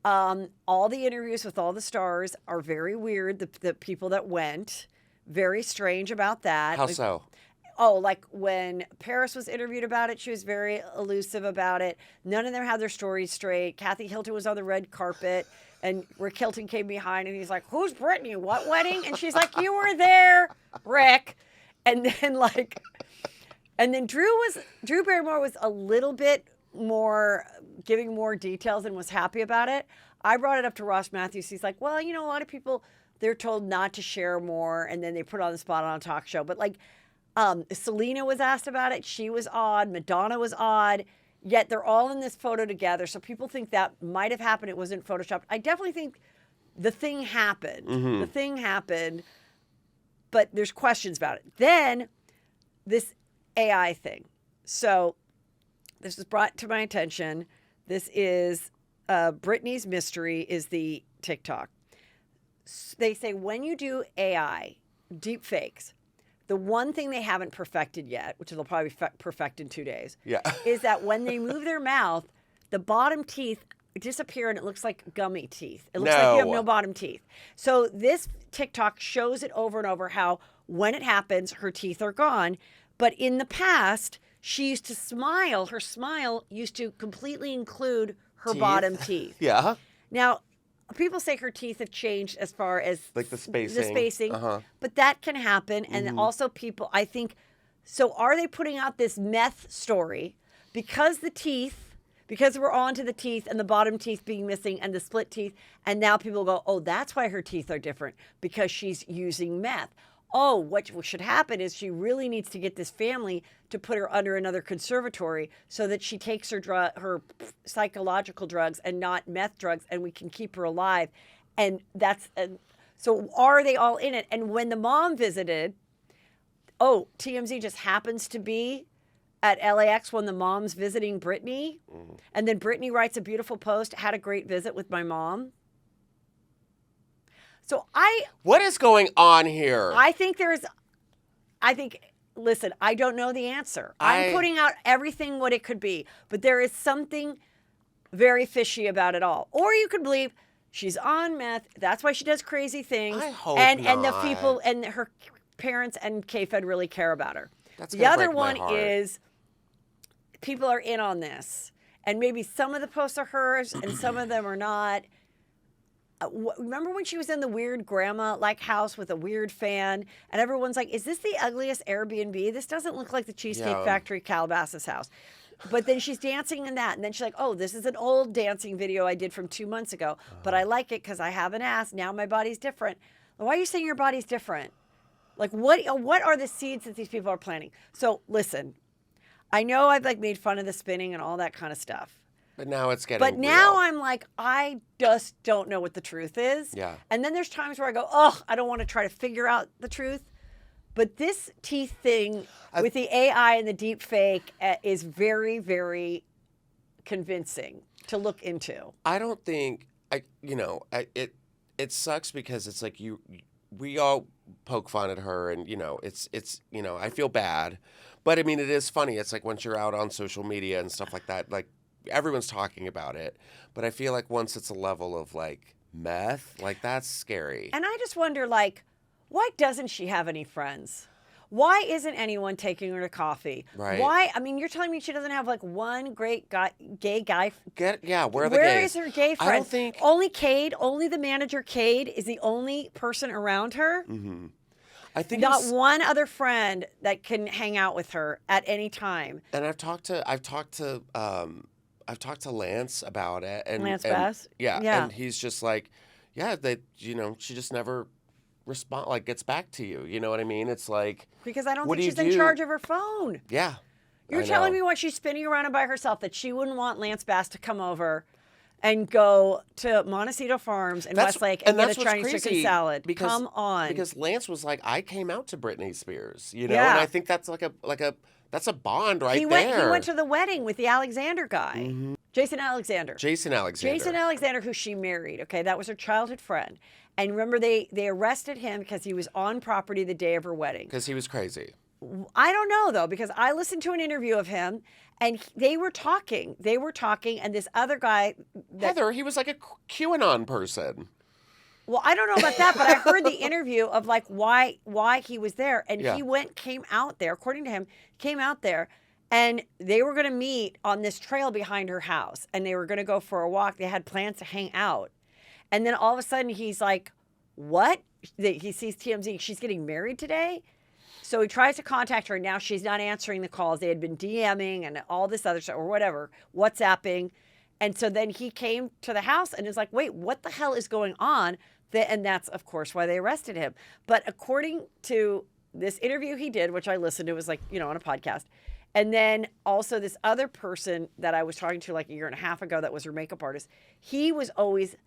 All the interviews with all the stars are very weird. The people that went, very strange about that. How so? like when Paris was interviewed about it, she was very elusive about it. None of them had their stories straight. Kathy Hilton was on the red carpet, and Rick Hilton came behind, and he's like, "Who's Britney? What wedding?" And she's like, "You were there, Rick." And then Drew Barrymore was a little bit more giving more details and was happy about it. I brought it up to Ross Matthews. He's like, "Well, a lot of people, they're told not to share more, and then they put it on the spot on a talk show." But Selena was asked about it. She was odd. Madonna was odd. Yet they're all in this photo together. So people think that might have happened. It wasn't photoshopped. I definitely think the thing happened. Mm-hmm. The thing happened, but there's questions about it. Then this AI thing. So this was brought to my attention. This is Britney's Mystery is the TikTok. They say when you do AI, deep fakes, the one thing they haven't perfected yet, which they'll probably perfect in 2 days, is that when they move their mouth, the bottom teeth disappear and it looks like gummy teeth. It looks like you have no bottom teeth. So this TikTok shows it over and over how when it happens, her teeth are gone. But in the past, she used to smile. Her smile used to completely include her bottom teeth. Yeah. Now, people say her teeth have changed as far as like the spacing. But that can happen. And also people, I think, so are they putting out this meth story because we're on to the teeth and the bottom teeth being missing and the split teeth. And now people go, oh, that's why her teeth are different because she's using meth. Oh, what should happen is she really needs to get this family to put her under another conservatory so that she takes her psychological drugs and not meth drugs, and we can keep her alive. And so are they all in it? And when the mom visited, TMZ just happens to be at LAX when the mom's visiting Britney. And then Britney writes a beautiful post, had a great visit with my mom. So what is going on here? Listen, I don't know the answer. I'm putting out everything what it could be, but there is something very fishy about it all. Or you could believe she's on meth. That's why she does crazy things. I hope and not. And the people and her parents and K-Fed really care about her. That's the other one is people are in on this. And maybe some of the posts are hers and some of them are not. Remember when she was in the weird grandma-like house with a weird fan, and everyone's like, is this the ugliest Airbnb? This doesn't look like the Cheesecake Factory Calabasas house. But then she's dancing in that, and then she's like, oh, this is an old dancing video I did from 2 months ago, but I like it because I have an ass. Now my body's different. Why are you saying your body's different? Like, what are the seeds that these people are planting? So, listen, I know I've made fun of the spinning and all that kind of stuff. But now it's getting But real. now I'm like, I just don't know what the truth is. Yeah. And then there's times where I go, I don't want to try to figure out the truth. But this teeth thing with the AI and the deep fake is very, very convincing to look into. I don't think it sucks because it's like we all poke fun at her and it's I feel bad. But I mean it is funny. It's like once you're out on social media and stuff like that, everyone's talking about it, but I feel like once it's a level of meth, that's scary. And I just wonder, why doesn't she have any friends? Why isn't anyone taking her to coffee? Right. Why? I mean, you're telling me she doesn't have one great gay guy? Where are the gays? Where is her gay friend? I don't think only Cade. Only the manager Cade is the only person around her. Mm-hmm. I think not one other friend that can hang out with her at any time. And I've talked to Lance about it, and Lance Bass. Yeah, and he's just like, she just never gets back to you. You know what I mean? It's like because I don't think she's in charge of her phone. Yeah, you're telling me when she's spinning around by herself that she wouldn't want Lance Bass to come over and go to Montecito Farms in Westlake and get a Chinese chicken salad. Come on, because Lance was like, I came out to Britney Spears, and I think that's that's a bond there. He went to the wedding with the Alexander guy. Mm-hmm. Jason Alexander, who she married. Okay, that was her childhood friend. And remember, they arrested him because he was on property the day of her wedding. Because he was crazy. I don't know, though, because I listened to an interview of him, and they were talking. And this other guy... Heather, he was like a QAnon person. Well, I don't know about that, but I heard the interview of like why he was there, and Yeah. he came out there, according to him, came out there, and they were going to meet on this trail behind her house, and they were going to go for a walk. They had plans to hang out, and then all of a sudden he's like, "What?" He sees TMZ. She's getting married today, so he tries to contact her. Now she's not answering the calls. They had been DMing and all this other stuff or whatever, WhatsApping, and so then he came to the house and is like, "Wait, what the hell is going on?" And that's, of course, why they arrested him. But according to this interview he did, which I listened to, it was like, on a podcast. And then also this other person that I was talking to like a year and a half ago that was her makeup artist, he was always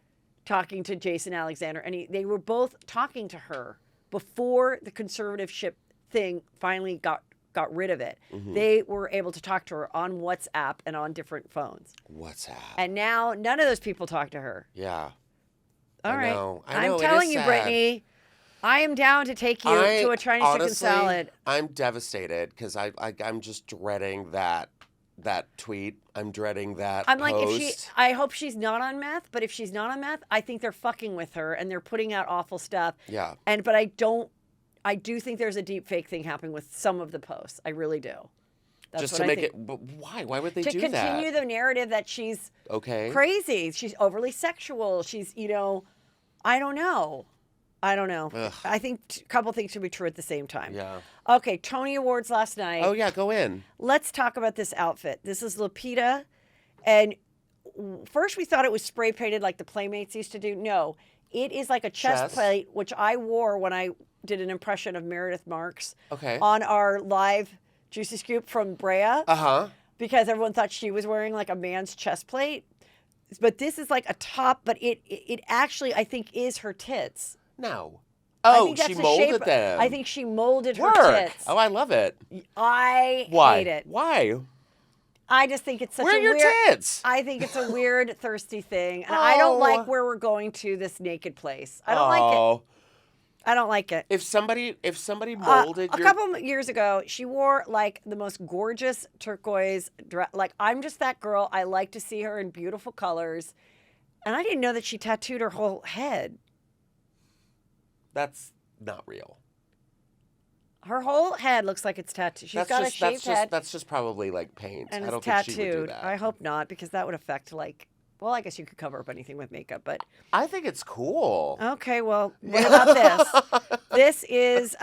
talking to Jason Alexander. And they were both talking to her before the conservativeship thing finally got rid of it. Mm-hmm. They were able to talk to her on WhatsApp and on different phones. WhatsApp. And now none of those people talk to her. Yeah. All right. I know. I'm telling you, Britney, I am down to take you to a Chinese chicken salad. I'm devastated because I'm just dreading that tweet. I'm dreading that I'm post. like, I hope she's not on meth, but if she's not on meth, I think they're fucking with her and they're putting out awful stuff. Yeah. But I do think there's a deep fake thing happening with some of the posts. I really do. That's just to make it, but why? Why would they do that? To continue the narrative that she's crazy. She's overly sexual. She's, I don't know. Ugh. I think a couple things should be true at the same time. Yeah. Okay, Tony Awards last night. Oh, yeah, go in. Let's talk about this outfit. This is Lupita. And first we thought it was spray painted like the Playmates used to do. No, it is like a chest plate, which I wore when I did an impression of Meredith Marks on our live Juicy Scoop from Brea. Uh-huh. Because everyone thought she was wearing like a man's chest plate. But this is like a top, but it actually, I think, is her tits. No. Oh, she molded them. I think she molded her tits. Oh, I love it. I hate it. Why? I just think it's such Where a weird... Where are your tits? I think it's a weird, thirsty thing. And I don't like where we're going to this naked place. I don't like it. I don't like it. If somebody molded a couple years ago, she wore like the most gorgeous turquoise dress. Like, I'm just that girl. I like to see her in beautiful colors. And I didn't know that she tattooed her whole head. That's not real. Her whole head looks like it's tattooed. She's got a shaved head. That's just probably like paint. And I don't it's think tattooed. she would do that. I hope not, because that would affect like... Well, I guess you could cover up anything with makeup, but... I think it's cool. Okay, well, what about this? This is,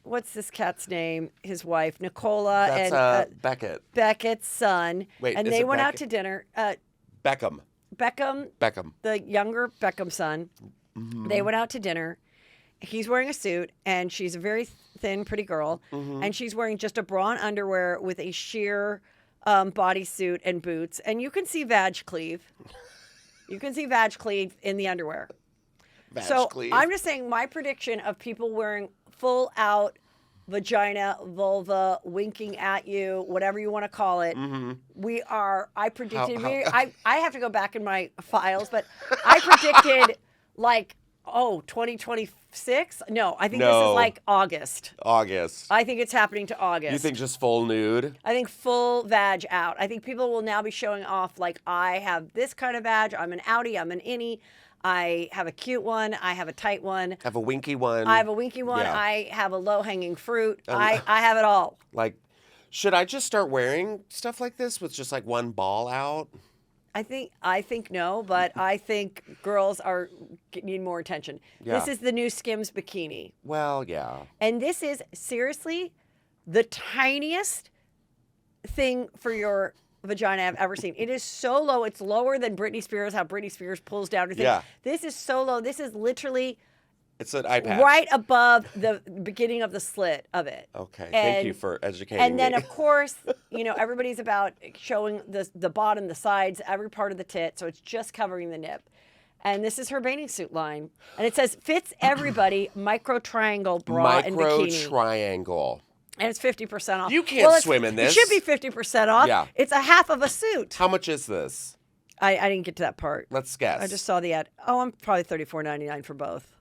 what's this cat's name? His wife, Nicola. That's Beckett. Beckett's son. Wait, and they went out to dinner. Beckham. The younger Beckham son. Mm-hmm. They went out to dinner. He's wearing a suit, and she's a very thin, pretty girl. Mm-hmm. And she's wearing just a bra and underwear with a sheer... bodysuit and boots, and you can see vag cleave. You can see vag cleave in the underwear. Cleave. I'm just saying, my prediction of people wearing full out vagina, vulva, winking at you, whatever you want to call it. Mm-hmm. I predicted. I have to go back in my files, but I predicted 2026? No, I think this is like August. I think it's happening to August. You think just full nude? I think full vag out. I think people will now be showing off like, I have this kind of vag. I'm an outie. I'm an innie. I have a cute one. I have a tight one. I have a winky one. Yeah. I have a low-hanging fruit. I have it all. Like, should I just start wearing stuff like this with just like one ball out? I think no, but I think girls need more attention. Yeah. This is the new Skims bikini. Well, yeah. And this is seriously the tiniest thing for your vagina I've ever seen. It is so low. It's lower than Britney Spears, how Britney Spears pulls down her thing. Yeah. This is so low. This is literally... It's an eye patch. Right above the beginning of the slit of it. Okay, thank you for educating me. And then, of course, everybody's about showing the bottom, the sides, every part of the tit, so it's just covering the nip. And this is her bathing suit line. And it says, fits everybody, micro triangle bra and bikini. Micro triangle. And it's 50% off. You can't swim in this. It should be 50% off. Yeah. It's a half of a suit. How much is this? I didn't get to that part. Let's guess. I just saw the ad. Oh, I'm probably $34.99 for both.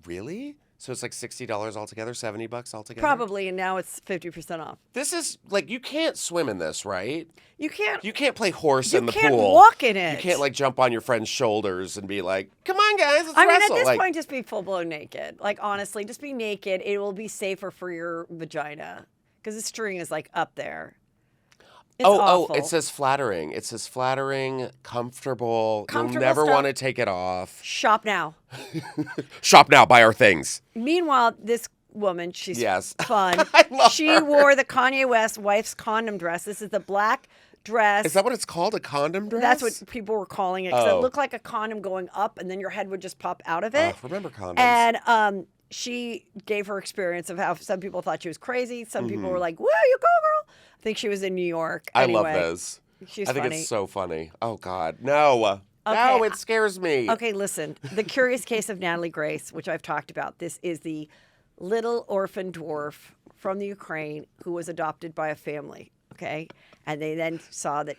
Really? So it's like $60 altogether, $70 altogether? Probably, and now it's 50% off. This is, like, you can't swim in this, right? You can't. You can't play horse in the pool. You can't walk in it. You can't, like, jump on your friend's shoulders and be like, come on, guys, let's I mean, wrestle. at this like, point, just be full-blown naked. Like, honestly, just be naked. It will be safer for your vagina because the string is, like, up there. It's awful. It says flattering. It says flattering, comfortable. You'll Comfortable never stuff. want to take it off. Shop now. Shop now, buy our things. Meanwhile, this woman, she's Yes. fun. I love she her. wore the Kanye West wife's condom dress. This is the black dress. Is that what it's called, a condom dress? That's what people were calling it. Because Oh. it looked like a condom going up, and then your head would just pop out of it. Remember condoms. And she gave her experience of how some people thought she was crazy. Some people were like, "Woo, you go, girl!" I think she was in New York. I Anyway, love this. She's I think funny. it's so funny. Oh, God. No. Okay, No, it scares me. Okay, listen. The Curious Case of Natalie Grace, which I've talked about. This is the little orphan dwarf from the Ukraine who was adopted by a family. Okay, and they then saw that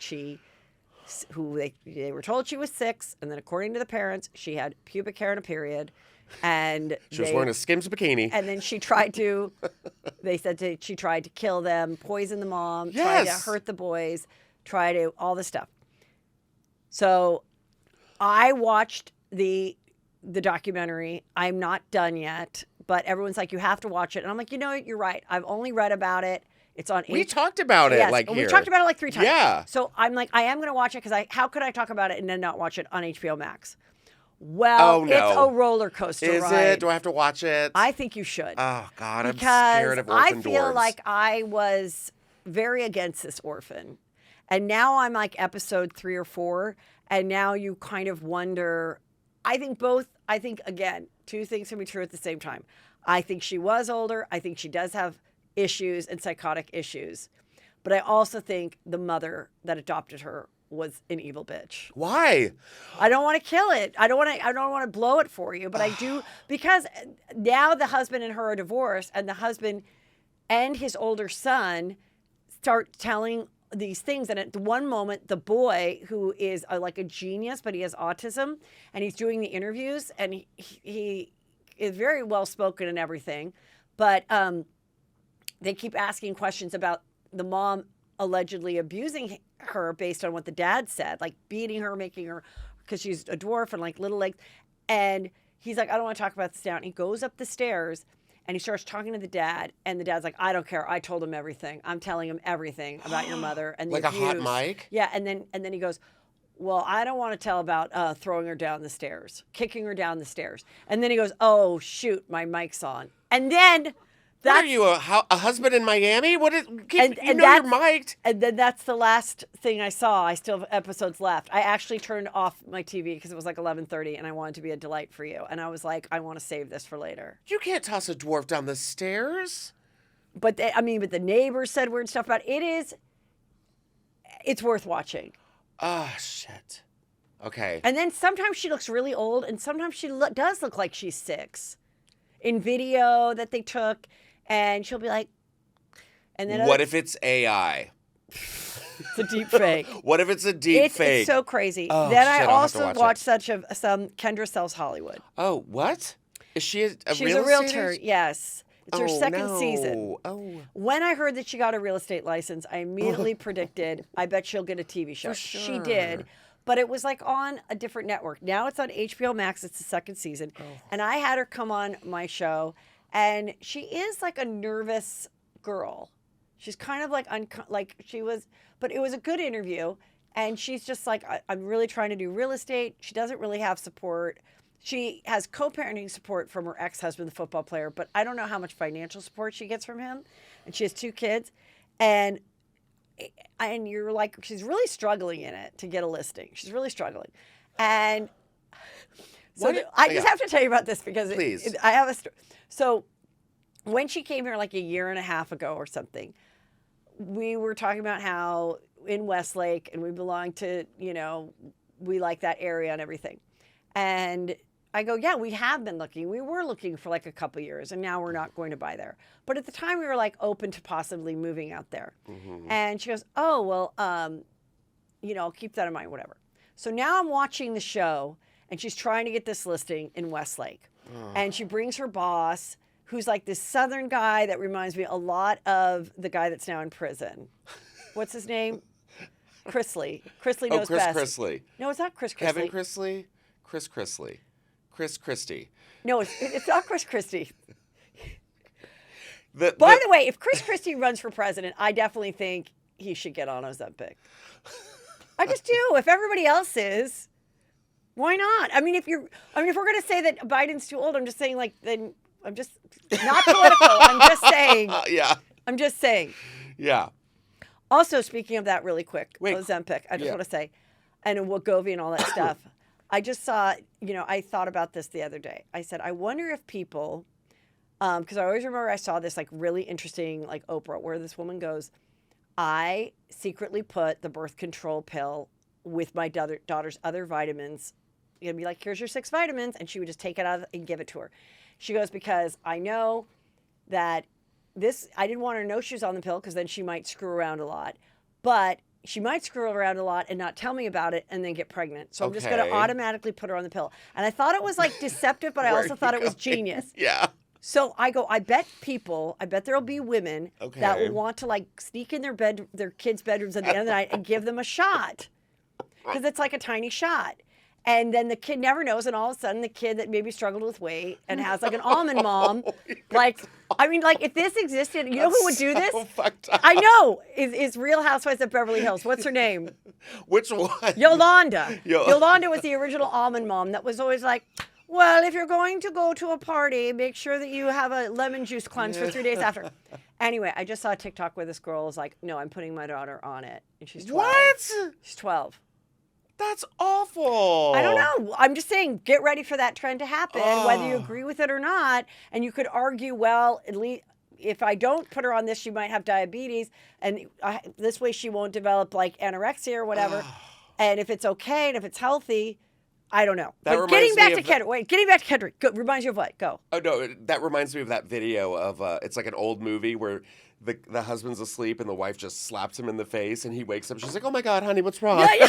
they were told she was 6, and then according to the parents, she had pubic hair and a period, and She was wearing a Skims bikini. And then she tried to. They said she tried to kill them, poison the mom, tried to Yes. hurt the boys, try to all this stuff. So, I watched the documentary. I'm not done yet, but everyone's like, you have to watch it, and I'm like, you know what? You're right. I've only read about it. It's on. We talked about it, Yes, like, here. we talked about it like 3 times. Yeah. So I'm like, I am going to watch it because how could I talk about it and then not watch it on HBO Max? Well, Oh, no. it's a roller coaster Is ride. it? Do I have to watch it? I think you should. Oh, God, I'm Because scared of orphan I feel dwarves. like I was very against this orphan. And now I'm like episode 3 or 4. And now you kind of wonder. I think, again, 2 things can be true at the same time. I think she was older. I think she does have issues and psychotic issues. But I also think the mother that adopted her was an evil bitch. Why? I don't want to kill it. I don't want to blow it for you, but I do, because now the husband and her are divorced, and the husband and his older son start telling these things. And at one moment, the boy, who is like a genius, but he has autism, and he's doing the interviews, and he is very well spoken and everything, but they keep asking questions about the mom allegedly abusing her based on what the dad said, like beating her, making her, because she's a dwarf and like little legs. And he's like, I don't want to talk about this now. And he goes up the stairs and he starts talking to the dad. And the dad's like, I don't care. I told him everything. I'm telling him everything about your mother and the Like a hot abuse." mic? Yeah. And then he goes, well, I don't want to tell about throwing her down the stairs, kicking her down the stairs. And then he goes, oh, shoot, my mic's on. And then What are you, a husband in Miami? What is? You're mic'd. And then that's the last thing I saw. I still have episodes left. I actually turned off my TV because it was like 11:30, and I wanted to be a delight for you. And I was like, I want to save this for later. You can't toss a dwarf down the stairs. But the neighbors said weird stuff about it. It's worth watching. Oh, shit. Okay. And then sometimes she looks really old, and sometimes she does look like she's 6 in video that they took. And she'll be like, and then What if it's AI? it's a deep fake. What if it's a deep fake? It's so crazy. Oh, then shit, I I'll have to also watch watched it. some Kendra Sells Hollywood. Oh, what? Is she a She's real a realtor, estate agent? yes. It's her second season. Oh. When I heard that she got a real estate license, I immediately predicted, I bet she'll get a TV show. For She sure. did. But it was like on a different network. Now it's on HBO Max. It's the second season. Oh. And I had her come on my show. And she is like a nervous girl. She's kind of like she was, but it was a good interview. And she's just like, I'm really trying to do real estate. She doesn't really have support. She has co-parenting support from her ex-husband, the football player, but I don't know how much financial support she gets from him. And she has 2 kids. And you're like, she's really struggling in it to get a listing. She's really struggling. And so I just have to tell you about this because Please. I have a story. So when she came here like a year and a half ago or something, we were talking about how in Westlake, and we belong to, we like that area and everything. And I go, yeah, we have been looking. We were looking for like a couple years, and now we're not going to buy there. But at the time, we were like open to possibly moving out there. Mm-hmm. And she goes, oh, well, I'll keep that in mind, whatever. So now I'm watching the show, and she's trying to get this listing in Westlake. And she brings her boss, who's like this Southern guy that reminds me a lot of the guy that's now in prison. What's his name? Chrisley. Chrisley knows Chris best. Chrisley. No, it's not Chris Chrisley. Kevin Chrisley? Chris Chrisley. Chris Christie. No, it's not Chris Christie. By the way, if Chris Christie runs for president, I definitely think he should get on Ozempic. I just do. If everybody else is, why not? I mean, if we're going to say that Biden's too old, I'm just saying, like, then I'm just not political. I'm just saying. Yeah. I'm just saying. Yeah. Also, speaking of that, really quick, Wait. Ozempic. I just want to say, and Wegovy and all that stuff. I just saw, I thought about this the other day. I said, I wonder if people, because I always remember I saw this like really interesting like Oprah where this woman goes, I secretly put the birth control pill with my daughter's other vitamins. You'd be like, here's your 6 vitamins. And she would just take it out and give it to her. She goes, because I know that I didn't want her to know she was on the pill because then she might screw around a lot. But she might screw around a lot and not tell me about it and then get pregnant. So I'm just going to automatically put her on the pill. And I thought it was like deceptive, but I also thought it was genius. Yeah. So I go, I bet there'll be women that will want to like sneak in their kids' bedrooms at the end of the night and give them a shot. Because it's like a tiny shot. And then the kid never knows, and all of a sudden the kid that maybe struggled with weight and has like an almond mom, like, I mean, like if this existed, you know who would do this? Fucked up. I know, is Real Housewives of Beverly Hills. What's her name? Which one? Yolanda. Yolanda was the original almond mom that was always like, well, if you're going to go to a party, make sure that you have a lemon juice cleanse for 3 days after. Anyway, I just saw a TikTok where this girl was like, no, I'm putting my daughter on it. And she's 12. What? She's 12. That's awful. I don't know. I'm just saying, get ready for that trend to happen, whether you agree with it or not. And you could argue, well, at least if I don't put her on this, she might have diabetes. And this way she won't develop like anorexia or whatever. And if it's okay and if it's healthy, I don't know. But getting back to Kendrick. Good. Reminds you of what? Go. Oh, no. That reminds me of that video of, it's like an old movie where the husband's asleep and the wife just slaps him in the face and he wakes up. She's like, oh my God, honey, what's wrong? Yeah.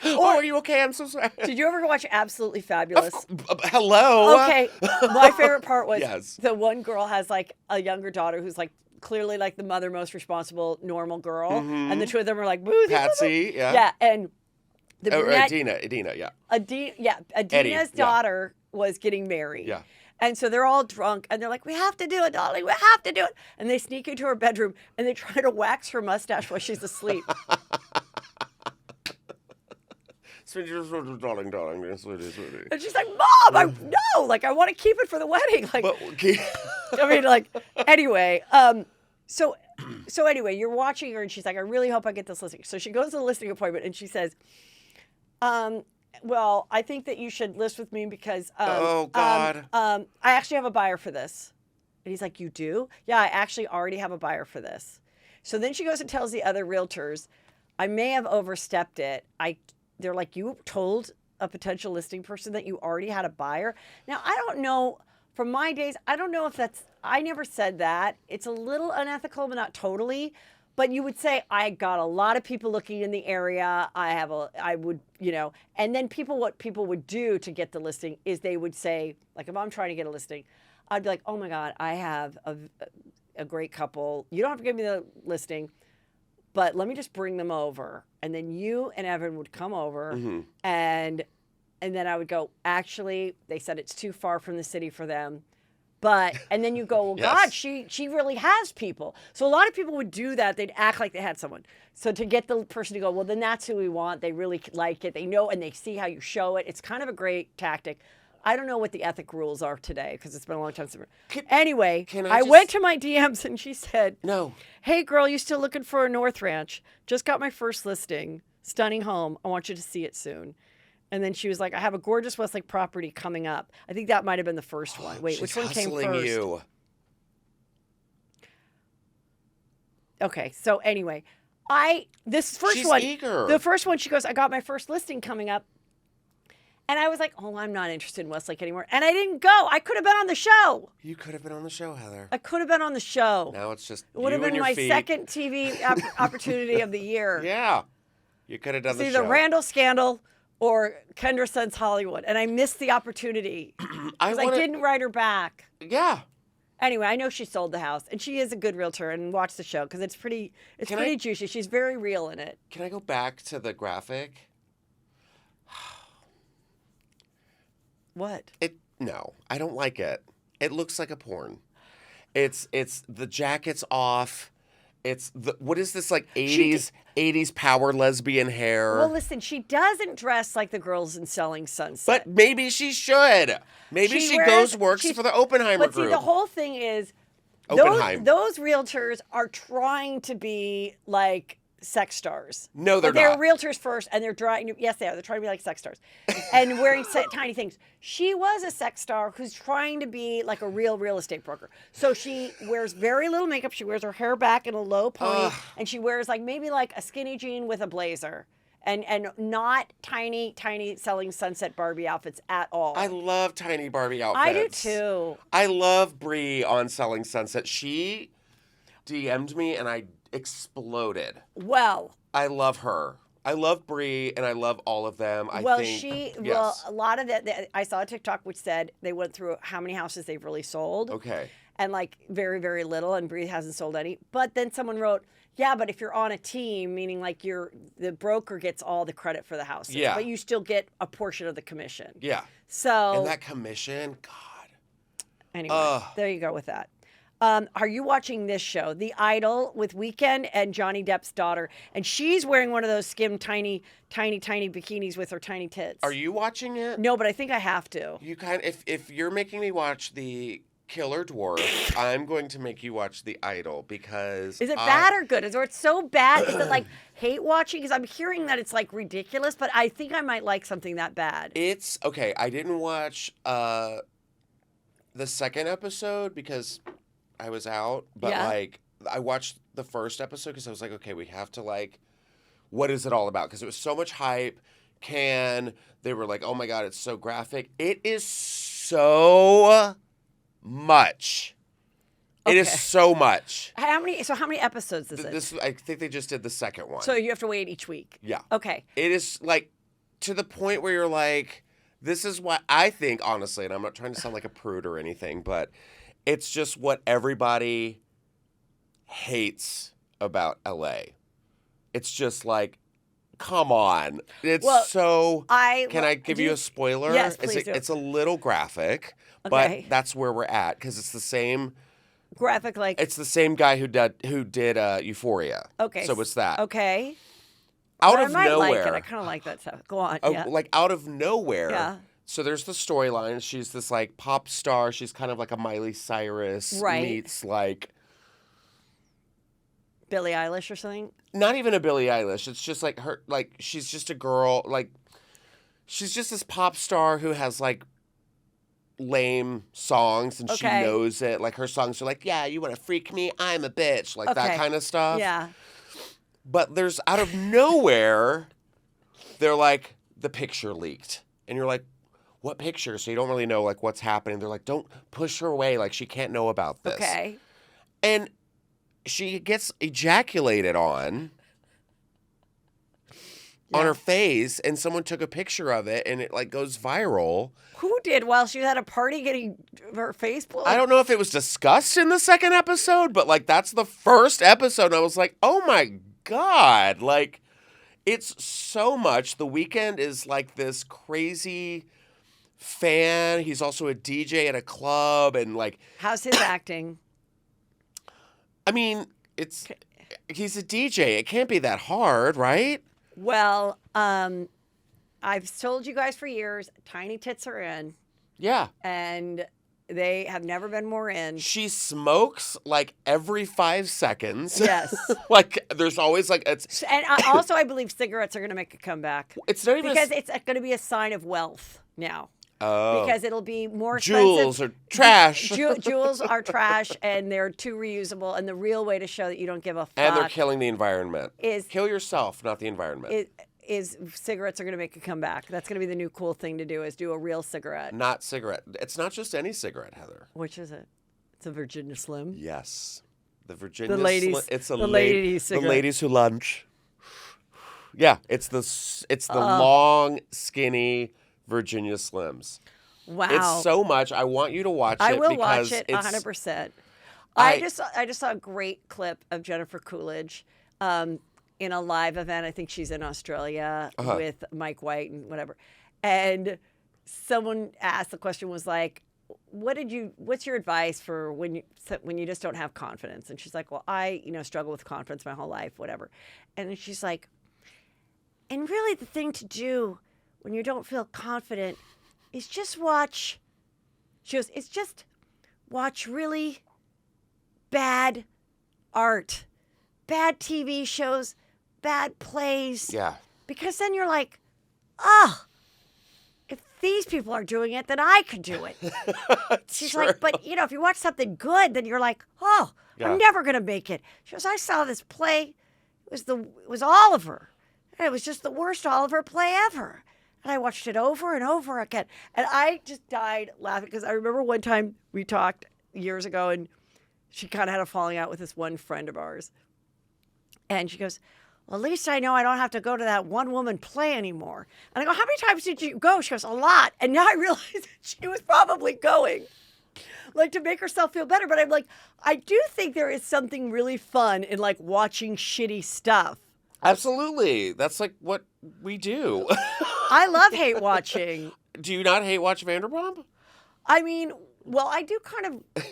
Oh, are you okay? I'm so sorry. Did you ever watch Absolutely Fabulous? Hello. Okay. My favorite part was Yes. the one girl has like a younger daughter who's like clearly like the mother most responsible normal girl. And the two of them are like, boozy. Patsy, yeah. Yeah. And the brunette, Adina, yeah. Adina's daughter was getting married. Yeah. And so they're all drunk and they're like, we have to do it, darling. We have to do it. And they sneak into her bedroom and they try to wax her mustache while she's asleep. Darling. And she's like, Mom, I want to keep it for the wedding. Like, I mean, like, anyway. So anyway, you're watching her and she's like, I really hope I get this listing. So she goes to the listing appointment and she says, well, I think that you should list with me because oh God. I actually have a buyer for this. And he's like, you do? Yeah, I actually already have a buyer for this. So then she goes and tells the other realtors, I may have overstepped it. They're like, you told a potential listing person that you already had a buyer? Now, I don't know, from my days, I don't know if I never said that. It's a little unethical, but not totally. But you would say, I got a lot of people looking in the area. I would, and then what people would do to get the listing is they would say, like if I'm trying to get a listing, I'd be like, oh my God, I have a great couple. You don't have to give me the listing, but let me just bring them over. And then you and Evan would come over and then I would go, actually, they said it's too far from the city for them. And then you go, well, Yes. God, she really has people. So a lot of people would do that. They'd act like they had someone. So to get the person to go, well, then that's who we want. They really like it. They know, and they see how you show it. It's kind of a great tactic. I don't know what the ethic rules are today because it's been a long time since. Anyway, I went to my DMs and she said, no. Hey, girl, you still looking for a North Ranch? Just got my first listing. Stunning home. I want you to see it soon. And then she was like, I have a gorgeous Westlake property coming up. I think that might have been the first one. Wait, which one came first? You. Okay, so anyway, She's eager. the first one, she goes, I got my first listing coming up. And I was like, oh, I'm not interested in Westlake anymore. And I didn't go. I could have been on the show. You could have been on the show, Heather. I could have been on the show. Now it's just it would have been my second TV opportunity of the year. Yeah. You could have done the show. It's either Randall scandal or Kendra Sons Hollywood, and I missed the opportunity because I didn't write her back. Yeah. Anyway, I know she sold the house, and she is a good realtor. And watch the show because it's pretty juicy. She's very real in it. Can I go back to the graphic? What? No, I don't like it. It looks like a porn. It's the jacket's off. What is this, like 80s power lesbian hair? Well, listen, she doesn't dress like the girls in Selling Sunset. But maybe she should. Maybe she works for the Oppenheimer group. But see, the whole thing is those realtors are trying to be like sex stars. No, they're not. They're realtors first, and they're trying. Yes, they are. They're trying to be like sex stars, and wearing tiny things. She was a sex star who's trying to be like a real estate broker. So she wears very little makeup. She wears her hair back in a low pony, and she wears maybe a skinny jean with a blazer, and not tiny Selling Sunset Barbie outfits at all. I love tiny Barbie outfits. I do too. I love Brie on Selling Sunset. She DM'd me, and I exploded. Well, I love her. I love Brie, and I love all of them. A lot of that. I saw a TikTok which said they went through how many houses they've really sold. Okay. And very, very little, and Brie hasn't sold any. But then someone wrote, yeah, but if you're on a team, meaning the broker gets all the credit for the houses, but you still get a portion of the commission. Yeah. So. And that commission, God. Anyway, there you go with that. Are you watching this show, The Idol, with Weeknd and Johnny Depp's daughter? And she's wearing one of those skim tiny bikinis with her tiny tits. Are you watching it? No, but I think I have to. You if you're making me watch the Killer Dwarf, I'm going to make you watch The Idol because is it bad or good? Is it so bad? Is it hate watching? Because I'm hearing that it's ridiculous, but I think I might like something that bad. It's okay. I didn't watch the second episode because I was out, but I watched the first episode because I was like, okay, we have to what is it all about? Because it was so much hype. They were like, oh my God, it's so graphic. It is so much. Okay. It is so much. How many episodes is it? I think they just did the second one. So you have to wait each week? Yeah. Okay. It is to the point where you're like, this is what I think, honestly, and I'm not trying to sound like a prude or anything, but it's just what everybody hates about LA. It's just come on. It's can I give you a spoiler? Yes, please do. It's a little graphic, but that's where we're at because it's the same graphic. It's the same guy who did Euphoria. Okay, so it's that. Okay. Out of nowhere, I kind of like that stuff. Go on. Out of nowhere. Yeah. So there's the storyline. She's this pop star. She's kind of like a Miley Cyrus meets Billie Eilish or something. Not even a Billie Eilish. It's just her. She's just a girl. She's just this pop star who has lame songs and she knows it. Her songs are yeah, you want to freak me? I'm a bitch. That kind of stuff. Yeah. But there's out of nowhere, they're the picture leaked, and you're what picture? So you don't really know what's happening. They're don't push her away. She can't know about this. Okay. And she gets ejaculated on her face, and someone took a picture of it, and it goes viral. Who did? While she was at a party getting her face blown? I don't know if it was discussed in the second episode, but that's the first episode. And I was like, oh my God. It's so much. The Weeknd is this crazy fan. He's also a DJ at a club, and how's his acting? I mean, he's a DJ. It can't be that hard, right? Well, I've told you guys for years, tiny tits are in. Yeah. And they have never been more in. She smokes every 5 seconds. Yes. There's always it's. And also, I believe cigarettes are going to make a comeback. It's not even because it's going to be a sign of wealth now. Oh. Because it'll be more expensive. Jewels are trash. Jewels are trash, and they're too reusable. And the real way to show that you don't give a fuck. And they're killing the environment. Is kill yourself, not the environment. Is cigarettes are going to make a comeback. That's going to be the new cool thing to do, is do a real cigarette. Not cigarette. It's not just any cigarette, Heather. Which is it? It's a Virginia Slim? Yes. The Virginia Slim. It's a lady cigarette. The ladies who lunch. Yeah, it's the long, skinny Virginia Slims. Wow. It's so much. I want you to watch it. I will because watch it 100%. I just saw a great clip of Jennifer Coolidge in a live event. I think she's in Australia with Mike White and whatever. And someone asked, the question was like, what's your advice for when you just don't have confidence? And she's like, well, I struggle with confidence my whole life, whatever. And then she's like, and really the thing to do when you don't feel confident is just watch. She goes, it's just watch really bad art, bad TV shows, bad plays. Yeah. Because then you're like, if these people are doing it, then I could do it. She's like, but if you watch something good, then you're like, I'm never gonna make it. She goes, I saw this play. It was Oliver. And it was just the worst Oliver play ever. And I watched it over and over again. And I just died laughing because I remember one time we talked years ago and she kind of had a falling out with this one friend of ours. And she goes, well, at least I know I don't have to go to that one-woman play anymore. And I go, how many times did you go? She goes, a lot. And now I realize that she was probably going, like, to make herself feel better. But I'm like, I do think there is something really fun in, like, watching shitty stuff. Absolutely. That's, like, what we do. I love hate watching. Do you not hate watch Vanderpump? I mean, well, I do kind of...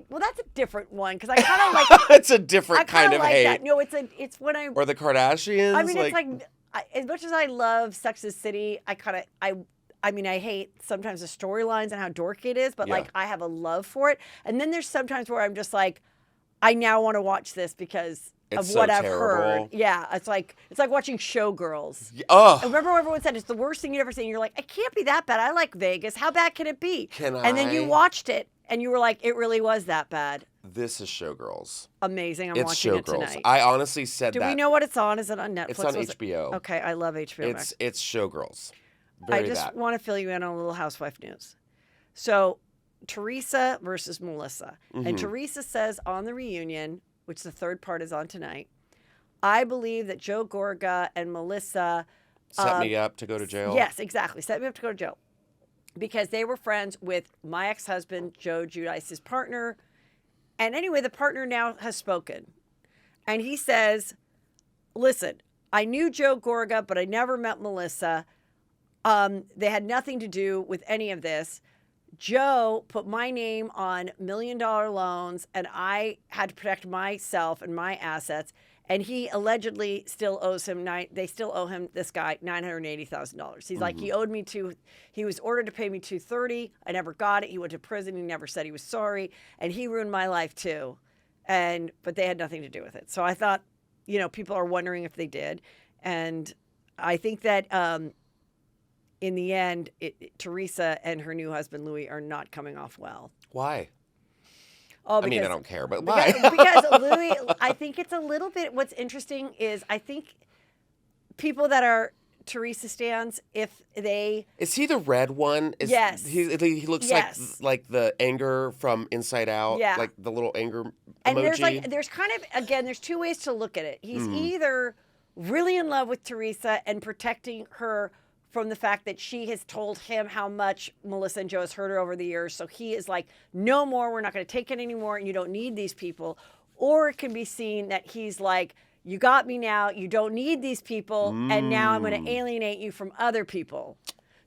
well, that's a different one because I kind of like. It's a different kind of like hate. That. No, it's when I. Or the Kardashians. I mean, it's like as much as I love Sex and the City, I mean, I hate sometimes the storylines and how dorky it is, but like I have a love for it. And then there's sometimes where I'm just like, I now want to watch this because of what I've heard. Yeah, it's like watching Showgirls. Oh. Remember everyone said it's the worst thing you've ever seen. You're like, it can't be that bad. I like Vegas. How bad can it be? And then you watched it. And you were like, it really was that bad. This is Showgirls. Amazing. I'm watching it tonight. I honestly said that. Do we know what it's on? Is it on Netflix? It's on HBO. Okay, I love HBO Max. It's Showgirls. I just want to fill you in on a little housewife news. So, Teresa versus Melissa. Mm-hmm. And Teresa says on the reunion, which the third part is on tonight, I believe that Joe Gorga and Melissa... set me up to go to jail? Yes, exactly. Set me up to go to jail. Because they were friends with my ex-husband, Joe Guidice's partner. And anyway, the partner now has spoken. And he says, listen, I knew Joe Gorga, but I never met Melissa. They had nothing to do with any of this. Joe put my name on $1 million loans, and I had to protect myself and my assets. And he allegedly still owes him they still owe him, this guy, $980,000. He's like, he owed me he was ordered to pay me $230. I never got it. He went to prison. He never said he was sorry. And he ruined my life too. But they had nothing to do with it. So I thought, people are wondering if they did. And I think that in the end, Teresa and her new husband, Louis, are not coming off well. Why? Oh, I don't care, but why? Because Louis, I think it's a little bit, what's interesting is I think people that are Teresa stans, if they... Is he the red one? Yes. He looks like the anger from Inside Out, like the little anger emoji. And there's kind of, again, there's two ways to look at it. He's either really in love with Teresa and protecting her from the fact that she has told him how much Melissa and Joe has hurt her over the years. So he is like, no more, we're not going to take it anymore, and you don't need these people. Or it can be seen that he's like, you got me now, you don't need these people, and now I'm going to alienate you from other people.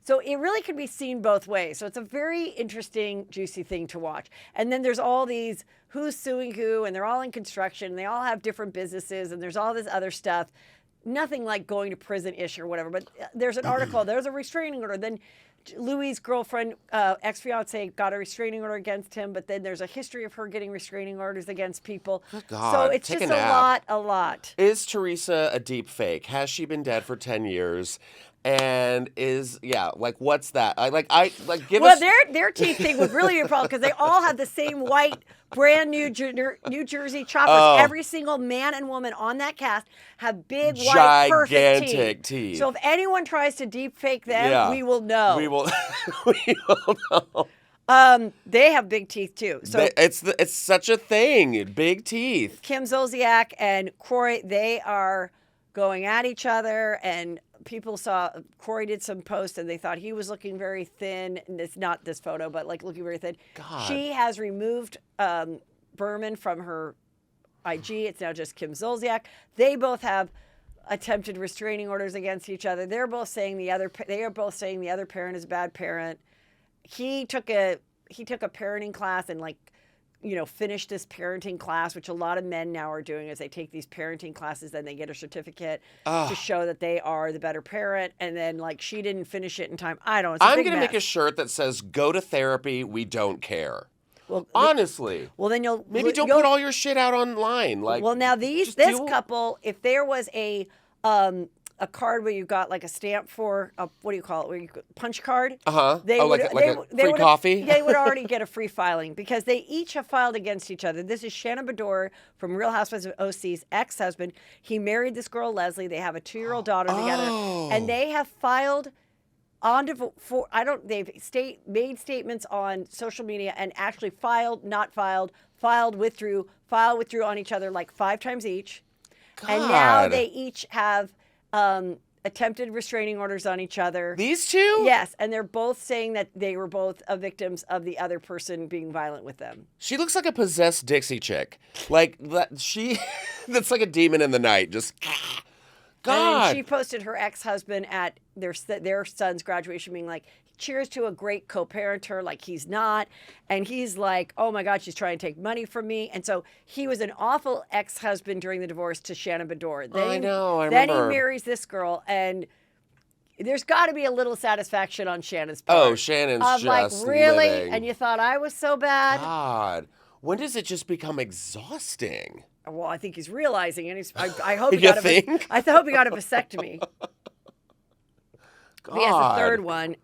So it really can be seen both ways. So it's a very interesting, juicy thing to watch. And then there's all these who's suing who, and they're all in construction, and they all have different businesses, and there's all this other stuff. Nothing like going to prison-ish or whatever, but there's an article, there's a restraining order. Then Louis' girlfriend, ex-fiance, got a restraining order against him, but then there's a history of her getting restraining orders against people. Oh, God, so it's just a lot. Is Teresa a deep fake? Has she been dead for 10 years? And what's that? Their teeth thing would really be a problem because they all have the same white, brand new New Jersey choppers. Oh. Every single man and woman on that cast have big, white, perfect teeth. So if anyone tries to deep fake them, we will know. We will know. They have big teeth too. So it's such a thing. Big teeth. Kim Zolciak and Croy, they are going at each other, and people saw Corey did some posts and they thought he was looking very thin. And it's not this photo, but like looking very thin. God. She has removed Berman from her IG. It's now just Kim Zolciak. They both have attempted restraining orders against each other. They are both saying the other parent is a bad parent. He took a parenting class and finished this parenting class, which a lot of men now are doing, is they take these parenting classes, then they get a certificate to show that they are the better parent. And then she didn't finish it in time. I don't know. I'm going to make a shirt that says, "Go to therapy. We don't care." Well, honestly. Well, then you'll put all your shit out online. Now this couple, if there was a card where you got a stamp for what do you call it? Where you punch card. They would free coffee. They would already get a free filing because they each have filed against each other. This is Shannon Bedore from Real Housewives of OC's ex-husband. He married this girl Leslie. They have a 2-year-old daughter together, and they have filed on they've made statements on social media and actually filed, not filed, filed, withdrew on each other 5 times each. God. And now they each have attempted restraining orders on each other. These two? Yes, and they're both saying that they were both victims of the other person being violent with them. She looks like a possessed Dixie chick. That's like a demon in the night. Just, God. And she posted her ex-husband at their son's graduation being cheers to a great co-parenter, he's not. And he's like, oh my God, she's trying to take money from me. And so he was an awful ex-husband during the divorce to Shannon Bedore. I know, Then he marries this girl, and there's got to be a little satisfaction on Shannon's part. Oh, Shannon's just really? living. And you thought I was so bad? God. When does it just become exhausting? Well, I think he's realizing, and I hope I hope he got a vasectomy. God. He has a third one.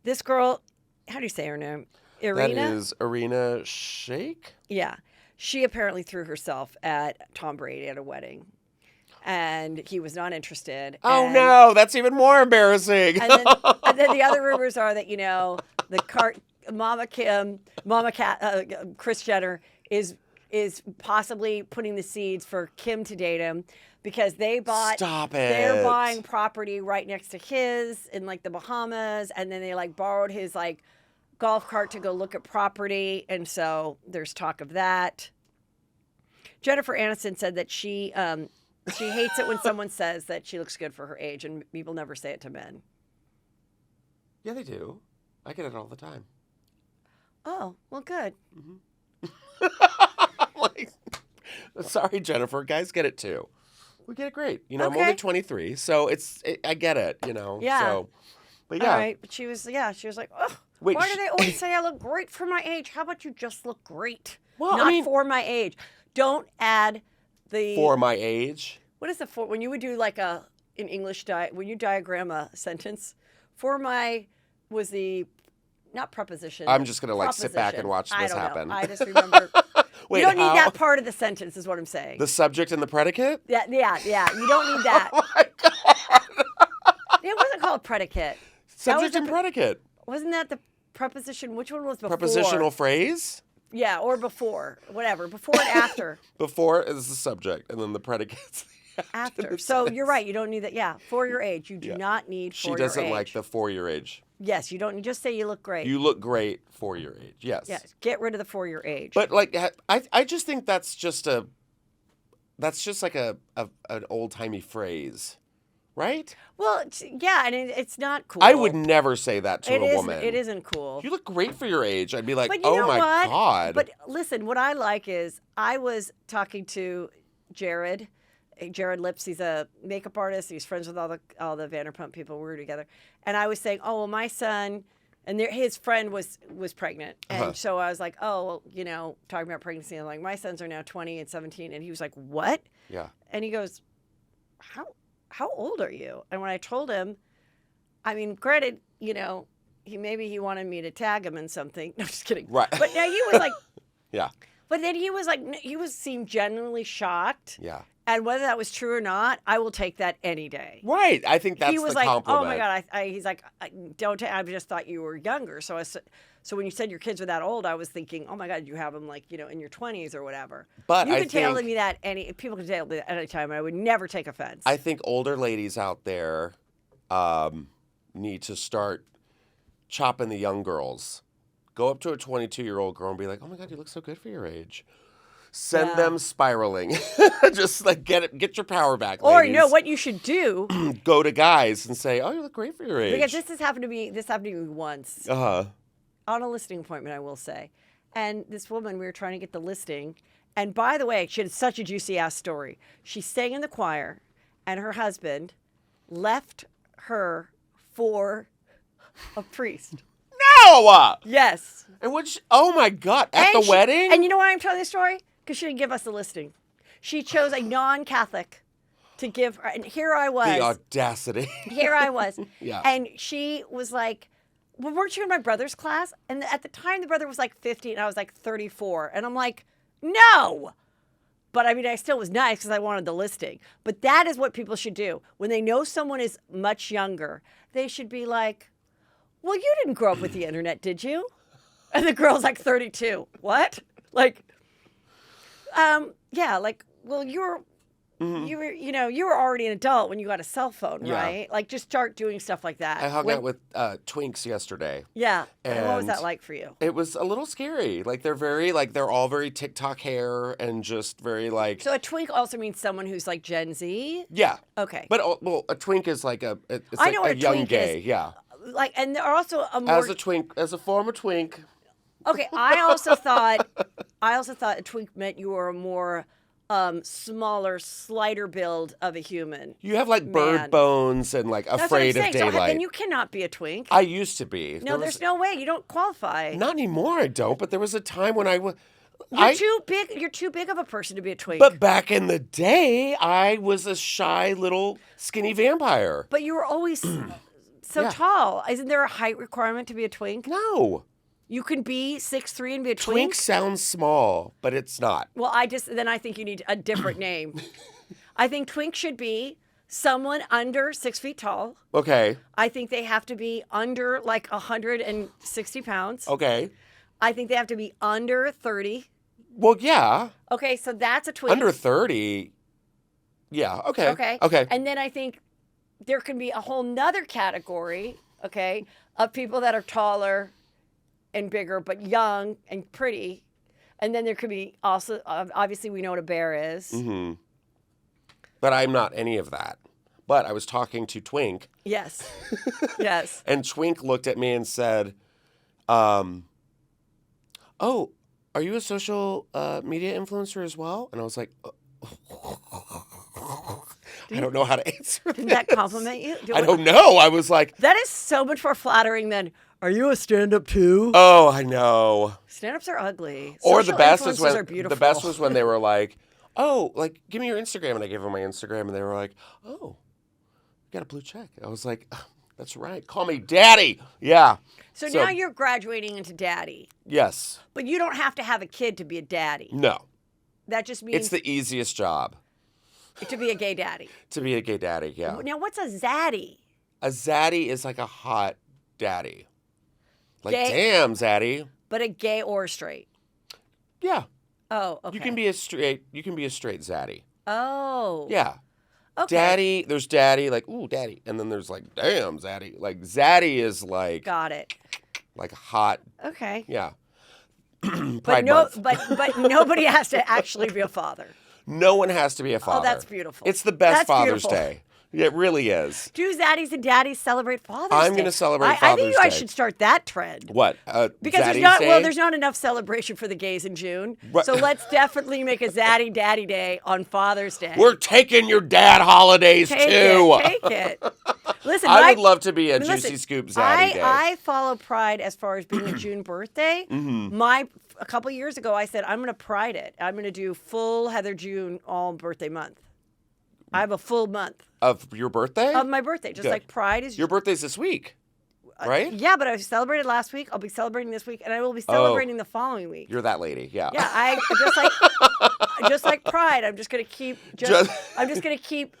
This girl, how do you say her name? Irina? That is Irina Shayk? Yeah. She apparently threw herself at Tom Brady at a wedding. And he was not interested. Oh, no. That's even more embarrassing. And then the other rumors are that, Kris Jenner is possibly putting the seeds for Kim to date him. Because they're buying property right next to his in the Bahamas, and then they borrowed his golf cart to go look at property, and so there's talk of that. Jennifer Aniston said that she hates it when someone says that she looks good for her age, and people never say it to men. Yeah, they do. I get it all the time. Oh, well, good. Sorry, Jennifer. Guys get it too. We get it great. Okay. I'm only 23, so I get it, Yeah. So, but yeah. All right, but she was like, oh, why do they always say I look great for my age? How about you just look great? Well, Not for my age. Don't add the... For my age? What is the for? When you would do in English, when you diagram a sentence, for my was the, not preposition. I'm just going to sit back and watch this happen. I just remember... Wait, you don't need that part of the sentence, is what I'm saying. The subject and the predicate? Yeah. You don't need that. Oh my God. It wasn't called predicate. Subject and predicate. Wasn't that the preposition? Which one was before? Prepositional phrase? Yeah, or before. Whatever. Before and after. Before is the subject, and then the predicate's after. So you're right. You don't need that. Yeah, for your age. You do not need for your age. She doesn't like the for your age. Yes, you don't. Just say you look great. You look great for your age. Yes. Yes. Get rid of the for your age. But I just think that's just an old timey phrase, right? Well, yeah, and it's not cool. I would never say that to a woman. It isn't cool. You look great for your age. I'd be like, but oh my God. But listen, what I like is I was talking to Jared Lips. He's a makeup artist. He's friends with all the Vanderpump people. We were together, and I was saying, oh well, my son, and his friend was pregnant, and so I was like, oh well, talking about pregnancy, and I'm like, my sons are now 20 and 17, and he was like, what? Yeah. And he goes, how old are you? And when I told him, I mean, granted, he wanted me to tag him in something. No, just kidding. Right. But now he was like, yeah. But then he was like, seemed genuinely shocked. Yeah. And whether that was true or not, I will take that any day. Right. I think that's he was the like, compliment. "Oh my God!" He's like, "Don't I just thought you were younger." So when you said your kids were that old, I was thinking, "Oh my God, you have them like in your 20s or whatever." But you I can tell think, me that people can tell me that at any time. I would never take offense. I think older ladies out there need to start chopping the young girls. Go up to a 22-year-old girl and be like, "Oh my God, you look so good for your age." Send them spiraling. Just like get your power back, or ladies. what you should do? Go to guys and say, "Oh, you look great for your age." Because this happened to me once. On a listing appointment, I will say. And this woman, we were trying to get the listing. And by the way, she had such a juicy ass story. She sang in the choir, and her husband left her for a priest. No! Yes. And oh my God, at the wedding? And you know why I'm telling this story? Because she didn't give us the listing. She chose a non-Catholic to give her. And here I was. The audacity. Here I was. Yeah. And she was like, well, weren't you in my brother's class? And at the time, the brother was like 50 and I was like 34. And I'm like, no. But I mean, I still was nice because I wanted the listing. But that is what people should do. When they know someone is much younger, they should be like, well, you didn't grow up with the internet, did you? And the girl's like 32. What? Like, yeah, like, well, you were already an adult when you got a cell phone, right? Like, just start doing stuff like that. I hung out with twinks yesterday. Yeah. And what was that like for you? It was a little scary. Like, they're all very TikTok hair and just very like. So a twink also means someone who's like Gen Z? Yeah. Okay. But, well, a twink is like I know what a young twink gay. is. Yeah. Like, and they're also a more. As a former twink. Okay, I also thought a twink meant you were a more smaller, slighter build of a human. You have like bird bones and like That's afraid what I'm of saying. daylight. So then you cannot be a twink. I used to be. No, there's no way. You don't qualify. Not anymore. I don't. But there was a time when I was. You're too big. You're too big of a person to be a twink. But back in the day, I was a shy little skinny vampire. But you were always so tall. Isn't there a height requirement to be a twink? No. You can be 6'3" and be a twink? Twink sounds small, but it's not. Well, I think you need a different name. I think twink should be someone under 6 feet tall. Okay. I think they have to be under like 160 pounds. Okay. I think they have to be under 30. Well, yeah. Okay, so that's a twink. Under 30. Yeah, okay. Okay. Okay. And then I think there can be a whole nother category, okay, of people that are taller and bigger, but young and pretty. And then there could be also, obviously we know what a bear is. Mm-hmm. But I'm not any of that. But I was talking to Twink. Yes. Yes. And Twink looked at me and said, oh, are you a social media influencer as well? And I was like, I don't know how to answer that. Did that compliment you? I don't know. I was like. That is so much more flattering than, are you a stand-up too? Oh, I know. Stand-ups are ugly. Or Social the best was when they were like, oh, like, give me your Instagram. And I gave them my Instagram and they were like, oh, you got a blue check. I was like, oh, that's right. Call me daddy. Yeah. So now you're graduating into daddy. Yes. But you don't have to have a kid to be a daddy. No. That just means. It's the easiest job. To be a gay daddy. To be a gay daddy, yeah. Now, what's a zaddy? A zaddy is like a hot daddy. Like, gay, damn, zaddy. But a gay or straight? Yeah. Oh, okay. You can be a straight zaddy. Oh. Yeah. Okay. Daddy, there's daddy, like, ooh, daddy. And then there's like, damn, zaddy. Like, zaddy is like. Got it. Like hot. Okay. Yeah. But nobody has to actually be a father. No one has to be a father. Oh, that's beautiful. It's the best That's Father's beautiful. Day. It really is. Do zaddies and daddies celebrate Father's Day? I'm going to celebrate Father's Day. I think you guys should start that trend. What? Because there's not enough celebration for the gays in June. Right. So let's definitely make a zaddy daddy day on Father's Day. We're taking your dad holidays Take too. it. Listen, I would love to be a Juicy Scoop zaddy day. I follow Pride as far as being a June birthday. Mm-hmm. A couple years ago, I said I'm going to Pride it. I'm going to do full Heather June all birthday month. I have a full month. Of your birthday? Of my birthday. Just Good. like Pride is. Your birthday's this week, right? Yeah, but I celebrated last week. I'll be celebrating this week, and I will be celebrating the following week. You're that lady, yeah. Yeah, I just like just like pride, I'm just gonna keep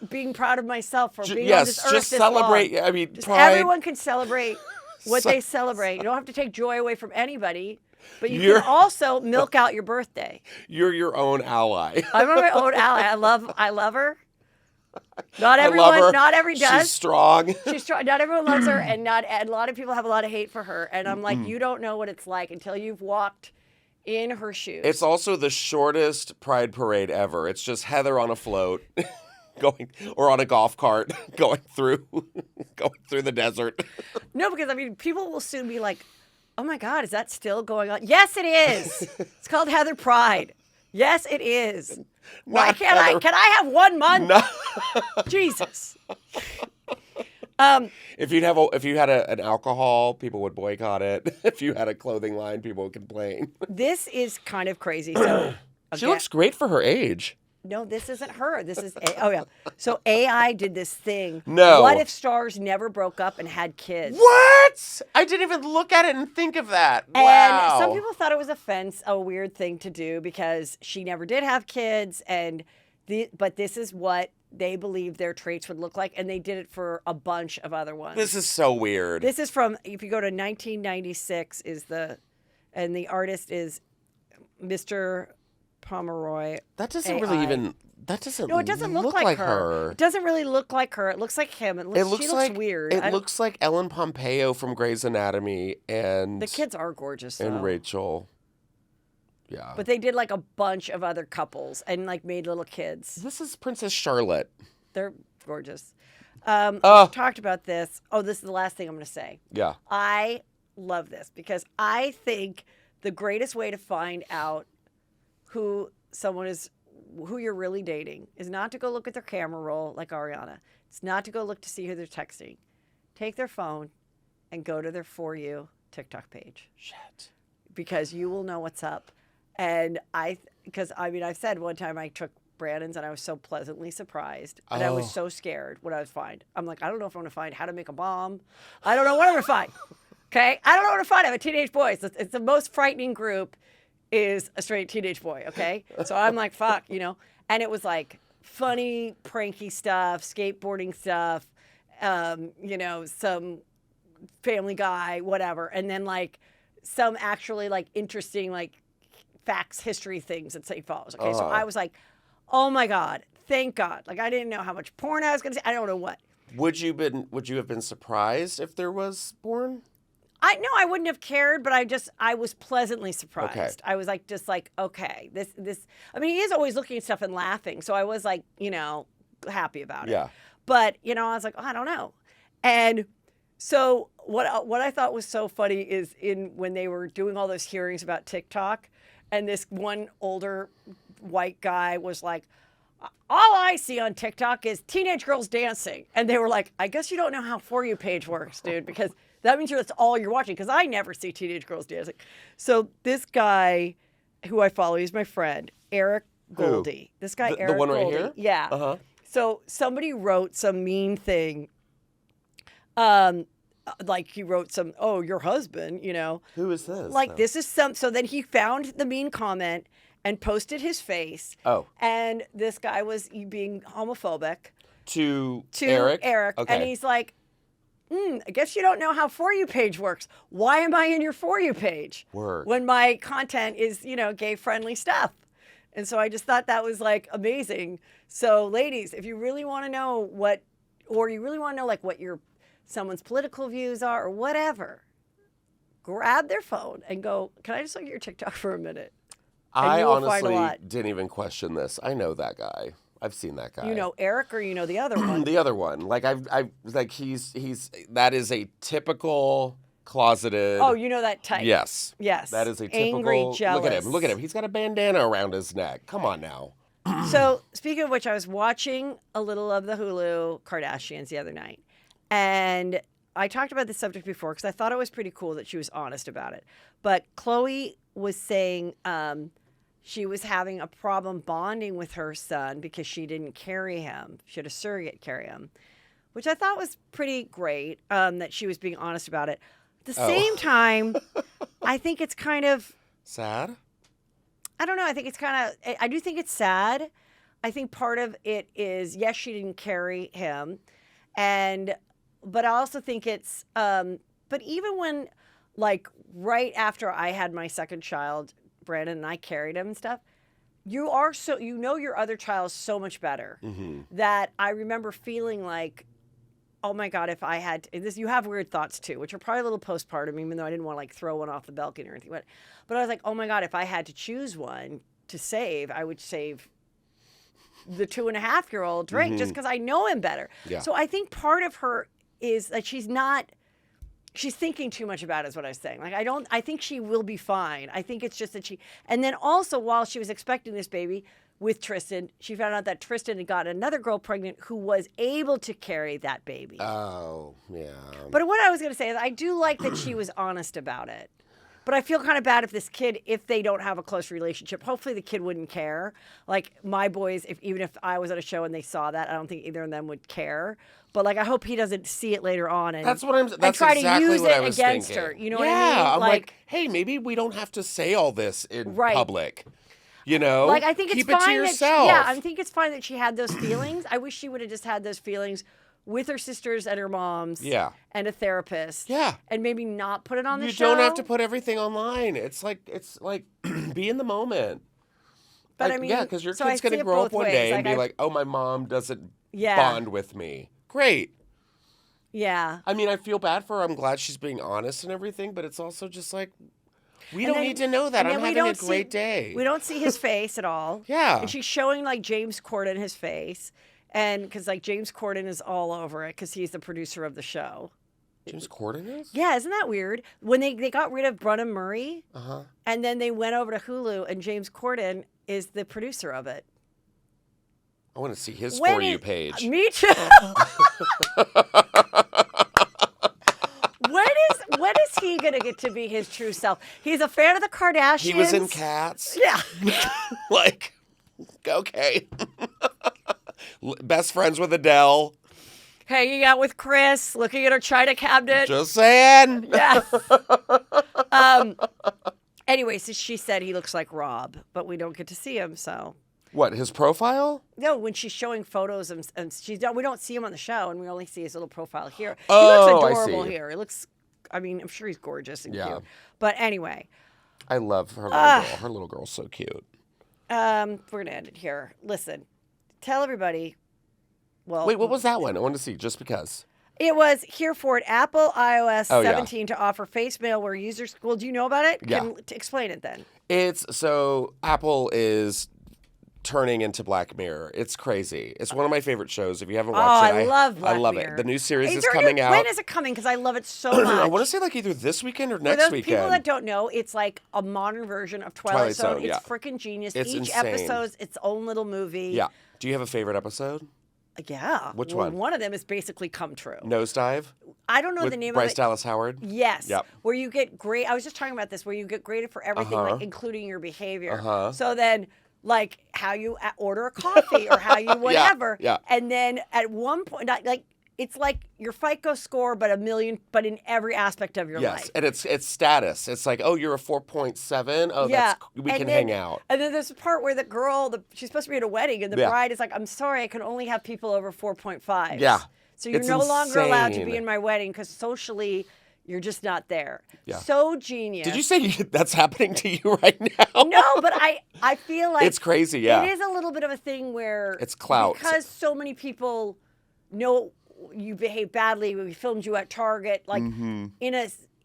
being proud of myself for being on this earth. Just this celebrate. long. I mean, just pride. Everyone can celebrate what they celebrate. You don't have to take joy away from anybody, but you can also milk out your birthday. You're your own ally. I'm my own ally. I love her. Not everyone. Not every does. She's strong. She's strong. Not everyone loves her, and a lot of people have a lot of hate for her. And I'm like, you don't know what it's like until you've walked in her shoes. It's also the shortest pride parade ever. It's just Heather on a float, or on a golf cart going through the desert. No, because I mean, people will soon be like, "Oh my God, is that still going on?" Yes, it is. It's called Heather Pride. Yes, it is. Why can't I? Can I have 1 month? No. Jesus. If you had an alcohol, people would boycott it. If you had a clothing line, people would complain. This is kind of crazy. So she looks great for her age. No, this isn't her. This is oh yeah. So AI did this thing. No. What if stars never broke up and had kids? What? I didn't even look at it and think of that. And wow. some people thought it was a weird thing to do because she never did have kids, but this is what they believed their traits would look like, and they did it for a bunch of other ones. This is so weird. This is from, if you go to 1996, and the artist is Mr. Pomeroy. That doesn't AI. No, it doesn't look like her. It doesn't really look like her. It looks like him. She looks weird. It looks like Ellen Pompeo from Grey's Anatomy, and the kids are gorgeous, though. And Rachel. Yeah. But they did like a bunch of other couples and like made little kids. This is Princess Charlotte. They're gorgeous. We talked about this. Oh, this is the last thing I'm going to say. Yeah. I love this because I think the greatest way to find out who you're really dating is not to go look at their camera roll like Ariana. It's not to go look to see who they're texting. Take their phone and go to their For You TikTok page. Shit. Because you will know what's up. And I've said one time I took Brandon's and I was so pleasantly surprised. And I was so scared what I would find. I'm like, I don't know if I'm going to find how to make a bomb. I don't know what I'm going to find. Okay? I don't know what to find. I have a teenage boy. So it's the most frightening group is a straight teenage boy. Okay? So I'm like, fuck, And it was like funny, pranky stuff, skateboarding stuff, some Family Guy, whatever. And then like some actually like interesting like facts, history things that say follows. Okay, so I was like, oh my God, thank God. Like I didn't know how much porn I was going to see. I don't know what. Would you have been surprised if there was porn? I wouldn't have cared, but I was pleasantly surprised. Okay. I was like, okay, this, I mean, he is always looking at stuff and laughing. So I was like, happy about it. Yeah. But, I was like, I don't know. And so what I thought was so funny is when they were doing all those hearings about TikTok, and this one older white guy was like, all I see on TikTok is teenage girls dancing. And they were like, I guess you don't know how For You page works, dude, because that means that's all you're watching, because I never see teenage girls dancing. So this guy who I follow, he's my friend, Eric Goldie. This guy, Eric the one right Goldie. here? Yeah. Uh-huh. So somebody wrote some mean thing. Like he wrote some, your husband, Who is this? Like this is so then he found the mean comment and posted his face. Oh. And this guy was being homophobic. To Eric? Eric. Okay. And he's like, I guess you don't know how For You page works. Why am I in your For You page? Word. When my content is, gay-friendly stuff. And so I just thought that was like amazing. So ladies, if you really want to know what someone's political views are or whatever, grab their phone and go, can I just look at your TikTok for a minute? I honestly didn't even question this. I know that guy. I've seen that guy. You know Eric, or the other one? The other one. Like he's that is a typical closeted. Oh, you know that type. Yes. Yes. That is a typical. Angry, jealous. Look at him. He's got a bandana around his neck. Come on now. So speaking of which, I was watching a little of the Hulu Kardashians the other night. And I talked about this subject before because I thought it was pretty cool that she was honest about it. But Khloe was saying she was having a problem bonding with her son because she didn't carry him. She had a surrogate carry him, which I thought was pretty great that she was being honest about it. At the same time, I think it's kind of sad. I don't know. I think it's kind of, I do think it's sad. I think part of it is, yes, she didn't carry him. But I also think it's, but even when, like, right after I had my second child, Brandon, and I carried him and stuff, you know your other child is so much better that I remember feeling like, oh my God, if I had this, you have weird thoughts too, which are probably a little postpartum, even though I didn't want to like throw one off the balcony or anything. But I was like, oh my God, if I had to choose one to save, I would save the 2.5-year-old Drake just because I know him better. Yeah. So I think part of her is that she's thinking too much about it, is what I was saying. Like, I think she will be fine. I think it's just that and then also while she was expecting this baby with Tristan, she found out that Tristan had gotten another girl pregnant who was able to carry that baby. Oh, yeah. But what I was going to say is I do like that she was honest about it. But I feel kind of bad if this kid, if they don't have a close relationship, hopefully the kid wouldn't care. Like my boys, even if I was at a show and they saw that, I don't think either of them would care. But like, I hope he doesn't see it later on and that's try exactly to use what I it was against thinking. her. You know what I mean? I'm like, hey, maybe we don't have to say all this in public. You know, like I think it's keep fine it to yourself. I think it's fine that she had those feelings. I wish she would have just had those feelings with her sisters and her moms. Yeah. And a therapist. Yeah. And maybe not put it on the show. You don't have to put everything online. It's like be in the moment. But like, I mean, yeah, because your kid's going to grow up one day and be like, oh, my mom doesn't bond with me. Great. Yeah. I mean, I feel bad for her. I'm glad she's being honest and everything, but it's also just like, we don't need to know that. I'm having a great day. We don't see his face at all. Yeah. And she's showing like James Corden his face. And because like James Corden is all over it because he's the producer of the show. James Corden is? Yeah, isn't that weird? When they got rid of Brennan Murray, and then they went over to Hulu, and James Corden is the producer of it. I want to see his For You page. Me too. When is he going to get to be his true self? He's a fan of the Kardashians. He was in Cats. Yeah. Like, okay. Best friends with Adele. Hanging out with Chris, looking at her china cabinet. Just saying. Yeah. Anyway, so she said he looks like Rob, but we don't get to see him, so. What, his profile? No, when she's showing photos and we don't see him on the show, and we only see his little profile here. Oh, he looks adorable here. He looks, I mean, I'm sure he's gorgeous and cute. But anyway. I love her little girl. Her little girl's so cute. We're gonna end it here. Listen, tell everybody. Well, wait, what was that one? I wanted to see, just because. It was here for it. Apple iOS 17 to offer face malware users. Well, do you know about it? Yeah. Explain it then. So Apple is turning into Black Mirror. It's crazy. It's one of my favorite shows. If you haven't watched it, I love Black Mirror. Mirror. It. The new series is coming out. When is it coming? Because I love it so much. I want to say like either this weekend or next weekend. People that don't know, it's like a modern version of Twilight Zone. It's freaking genius. It's Each insane. episode's its own little movie. Yeah. Do you have a favorite episode? Yeah. Which one? One of them is basically Come True. Nosedive? I don't know With the name Bryce of it. Dallas Howard? Yes. Yep. Where you get I was just talking about this, where you get graded for everything, like including your behavior. So then, like how you order a coffee or how you whatever. Yeah. And then at one point, like it's like your FICO score, but but in every aspect of your life. Yes, and it's status. It's like, oh, you're a 4.7. Oh, we can hang out. And then there's a part where the girl, she's supposed to be at a wedding, and the bride is like, I'm sorry, I can only have people over 4.5. Yeah. So you're no longer allowed to be in my wedding because socially, you're just not there. Yeah. So genius. Did you say that's happening to you right now? No, but I feel like it's crazy. Yeah. It is a little bit of a thing where it's clout because so many people know you behave badly. We filmed you at Target, like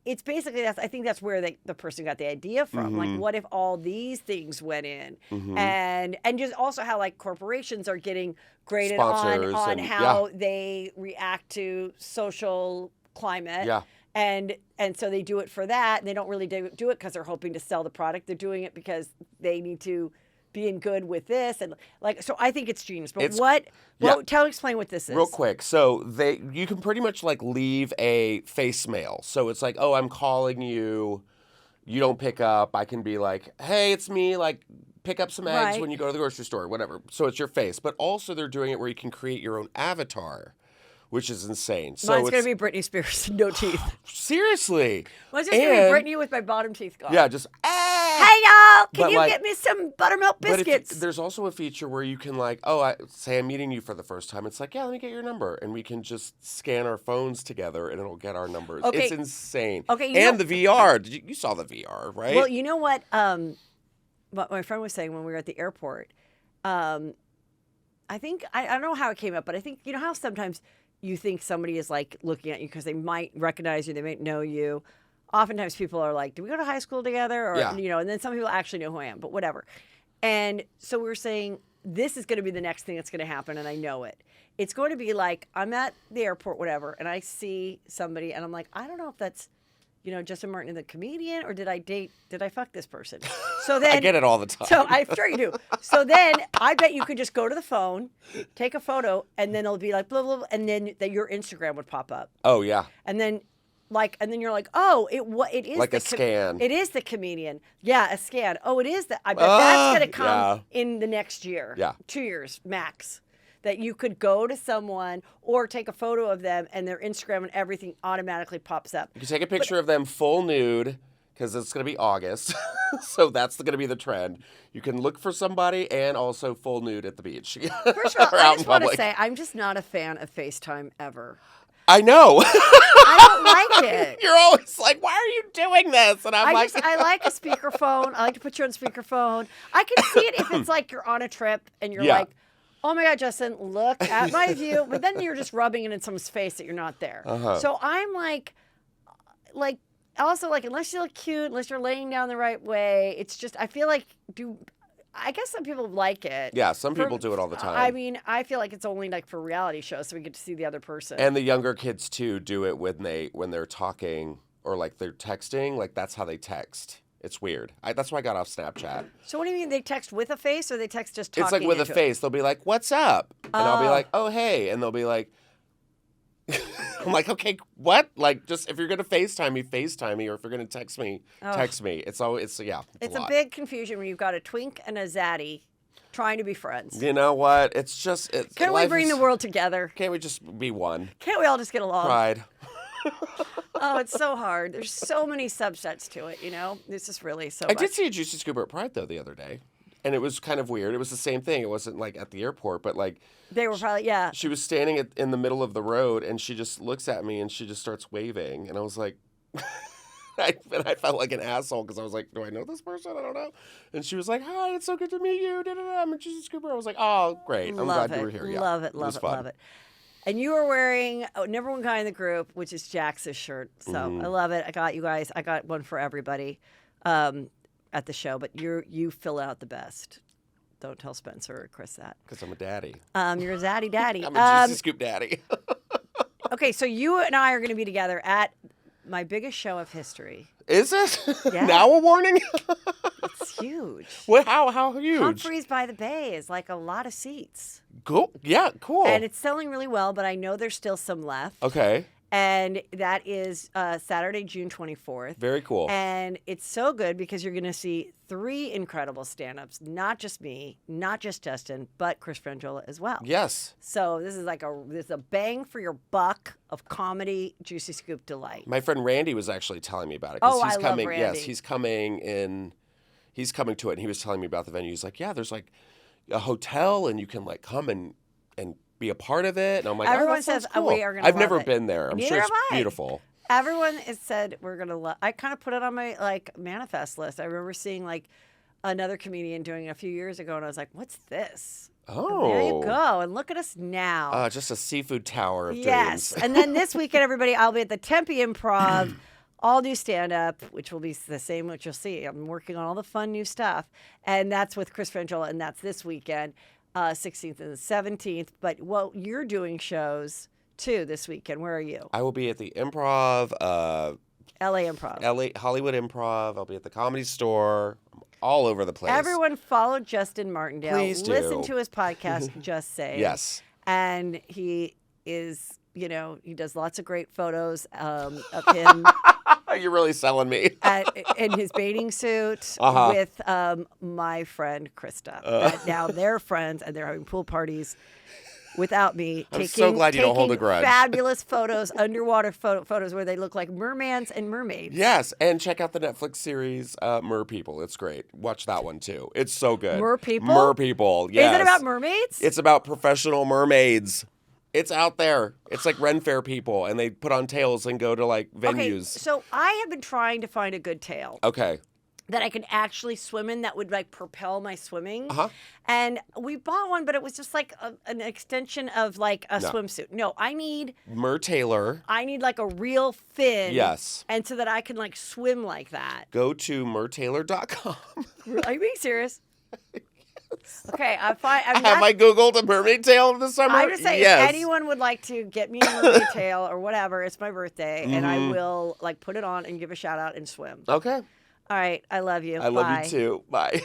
it's basically I think that's where the person got the idea from. Like, what if all these things went in, and just also how like corporations are getting graded on how they react to social climate. Yeah. And so they do it for that. They don't really do it because they're hoping to sell the product. They're doing it because they need to be in good with this, and like, so I think it's genius. But explain what this is real quick. So you can pretty much like leave a face mail. So it's like, oh, I'm calling you, you don't pick up. I can be like, hey, it's me. Like, pick up some eggs when you go to the grocery store, whatever. So it's your face. But also they're doing it where you can create your own avatar, which is insane. So Mine's going to be Britney Spears, no teeth. Seriously. Mine's just going to be Britney with my bottom teeth gone. Yeah, just, hey, y'all, can you get me some buttermilk biscuits? But there's also a feature where you can say I'm meeting you for the first time. It's like, yeah, let me get your number. And we can just scan our phones together and it'll get our numbers. Okay. It's insane. Okay, and the VR. You saw the VR, right? Well, you know what my friend was saying when we were at the airport, I think, I don't know how it came up, but I think, you know how sometimes you think somebody is like looking at you because they might recognize you, they might know you. Oftentimes people are like, did we go to high school together? Or, yeah. And then some people actually know who I am, but whatever. And so we were saying, this is going to be the next thing that's going to happen, and I know it. It's going to be like, I'm at the airport, whatever, and I see somebody, and I'm like, I don't know if that's, Justin Martin, the comedian, or did I fuck this person? So then I get it all the time. So I'm sure you do. So then I bet you could just go to the phone, take a photo, and then it'll be like blah blah, blah, and then your Instagram would pop up. Oh yeah. And then you're like, oh, it is like a scan. It is the comedian. Yeah, a scan. Oh, it is I bet that's gonna come in the next year. Yeah. 2 years max. That you could go to someone or take a photo of them and their Instagram and everything automatically pops up. You can take a picture of them full nude because it's going to be August. So that's going to be the trend. You can look for somebody and also full nude at the beach. First of all, I just want to say I'm just not a fan of FaceTime ever. I know. I don't like it. You're always like, why are you doing this? And I like a speakerphone. I like to put you on speakerphone. I can see it if it's like you're on a trip and you're like, oh my God, Justin, look at my view. But then you're just rubbing it in someone's face that you're not there. Uh-huh. So I'm like, also like, unless you look cute, unless you're laying down the right way, it's just, I feel like, I guess some people like it. Yeah, some people do it all the time. I mean, I feel like it's only like for reality shows, so we get to see the other person. And the younger kids too do it when they're talking or like they're texting. Like that's how they text. It's weird. That's why I got off Snapchat. So what do you mean? They text with a face or they text just talking? It's like with a face. They'll be like, what's up? And I'll be like, oh, hey. And they'll be like, I'm like, okay, what? Like, just if you're going to FaceTime me, or if you're going to text me, text me. It's a big confusion when you've got a twink and a zaddy trying to be friends. You know what? It's just... Can't we bring the world together? Can't we just be one? Can't we all just get along? Pride. Oh, it's so hard. There's so many subsets to it, It's just really so I did see a Juicy Scuba at Pride, though, the other day. And it was kind of weird. It was the same thing. It wasn't, like, at the airport, but, like... They were probably, yeah. She was standing in the middle of the road, and she just looks at me, and she just starts waving. And I was like... I felt like an asshole, because I was like, do I know this person? I don't know. And she was like, hi, it's so good to meet you. I'm a Juicy Scuba. I was like, oh, great. I'm glad you were here. Yeah. Love it. And you were wearing number one guy in the group, which is Jax's shirt. So I love it. I got you guys. I got one for everybody at the show. But you fill out the best. Don't tell Spencer or Chris that. Because I'm a daddy. You're a zaddy daddy. I'm a Juicy Scoop daddy. Okay, so you and I are going to be together at my biggest show of history. Is it? Yeah. Now a warning? It's huge. What? How huge? Humphreys by the Bay is like a lot of seats. Cool. Yeah, cool. And it's selling really well, but I know there's still some left. Okay. And that is Saturday, June 24th. Very cool. And it's so good because you're going to see 3 incredible stand-ups, not just me, not just Justin, but Chris Frangiola as well. Yes. So this is a bang for your buck of comedy, Juicy Scoop delight. My friend Randy was actually telling me about it. Oh, he's I coming, love Randy. Yes, he's coming to it, and he was telling me about the venue. He's like, yeah, there's like a hotel, and you can like come and be a part of it. And I'm like, everyone says cool. We are going to I've never been there. I'm sure it's beautiful. Everyone has said we're going to love. I kind of put it on my like manifest list. I remember seeing like another comedian doing it a few years ago, and I was like, what's this? Oh. And there you go. And look at us now. Just a seafood tower of yes. dreams. And then this weekend, everybody, I'll be at the Tempe Improv. All new stand-up, which will be the same, which you'll see. I'm working on all the fun new stuff. And that's with Chris Frangiola, and that's this weekend. 16th and the 17th, but you're doing shows too this weekend. Where are you? I will be at the Improv, LA Improv, Hollywood Improv. I'll be at the Comedy Store. I'm all over the place. Everyone follow Justin Martindale. Please do. Listen to his podcast, Just Say. Yes. And he is, he does lots of great photos of him. You're really selling me. In his bathing suit with my friend Krista. Now they're friends and they're having pool parties. without me. I'm so glad you don't hold a grudge. Fabulous photos, underwater photos where they look like mermans and mermaids. Yes, and check out the Netflix series Mer People. It's great. Watch that one too. It's so good. Mer People? Mer People, yes. Is it about mermaids? It's about professional mermaids. It's out there. It's like Ren Fair people, and they put on tails and go to like venues. Okay, so I have been trying to find a good tail. Okay. That I can actually swim in that would like propel my swimming. Uh-huh. And we bought one, but it was just like an extension of like a swimsuit. No, I need Mer Taylor. I need like a real fin. Yes. And so that I can like swim like that. Go to mertaylor.com. Are you being serious? Okay, Have I Googled a mermaid tail this summer? I'm just saying, yes. if anyone would like to get me a mermaid tail or whatever, it's my birthday, and I will like put it on and give a shout out and swim. Okay. All right, I love you. I love you too. Bye.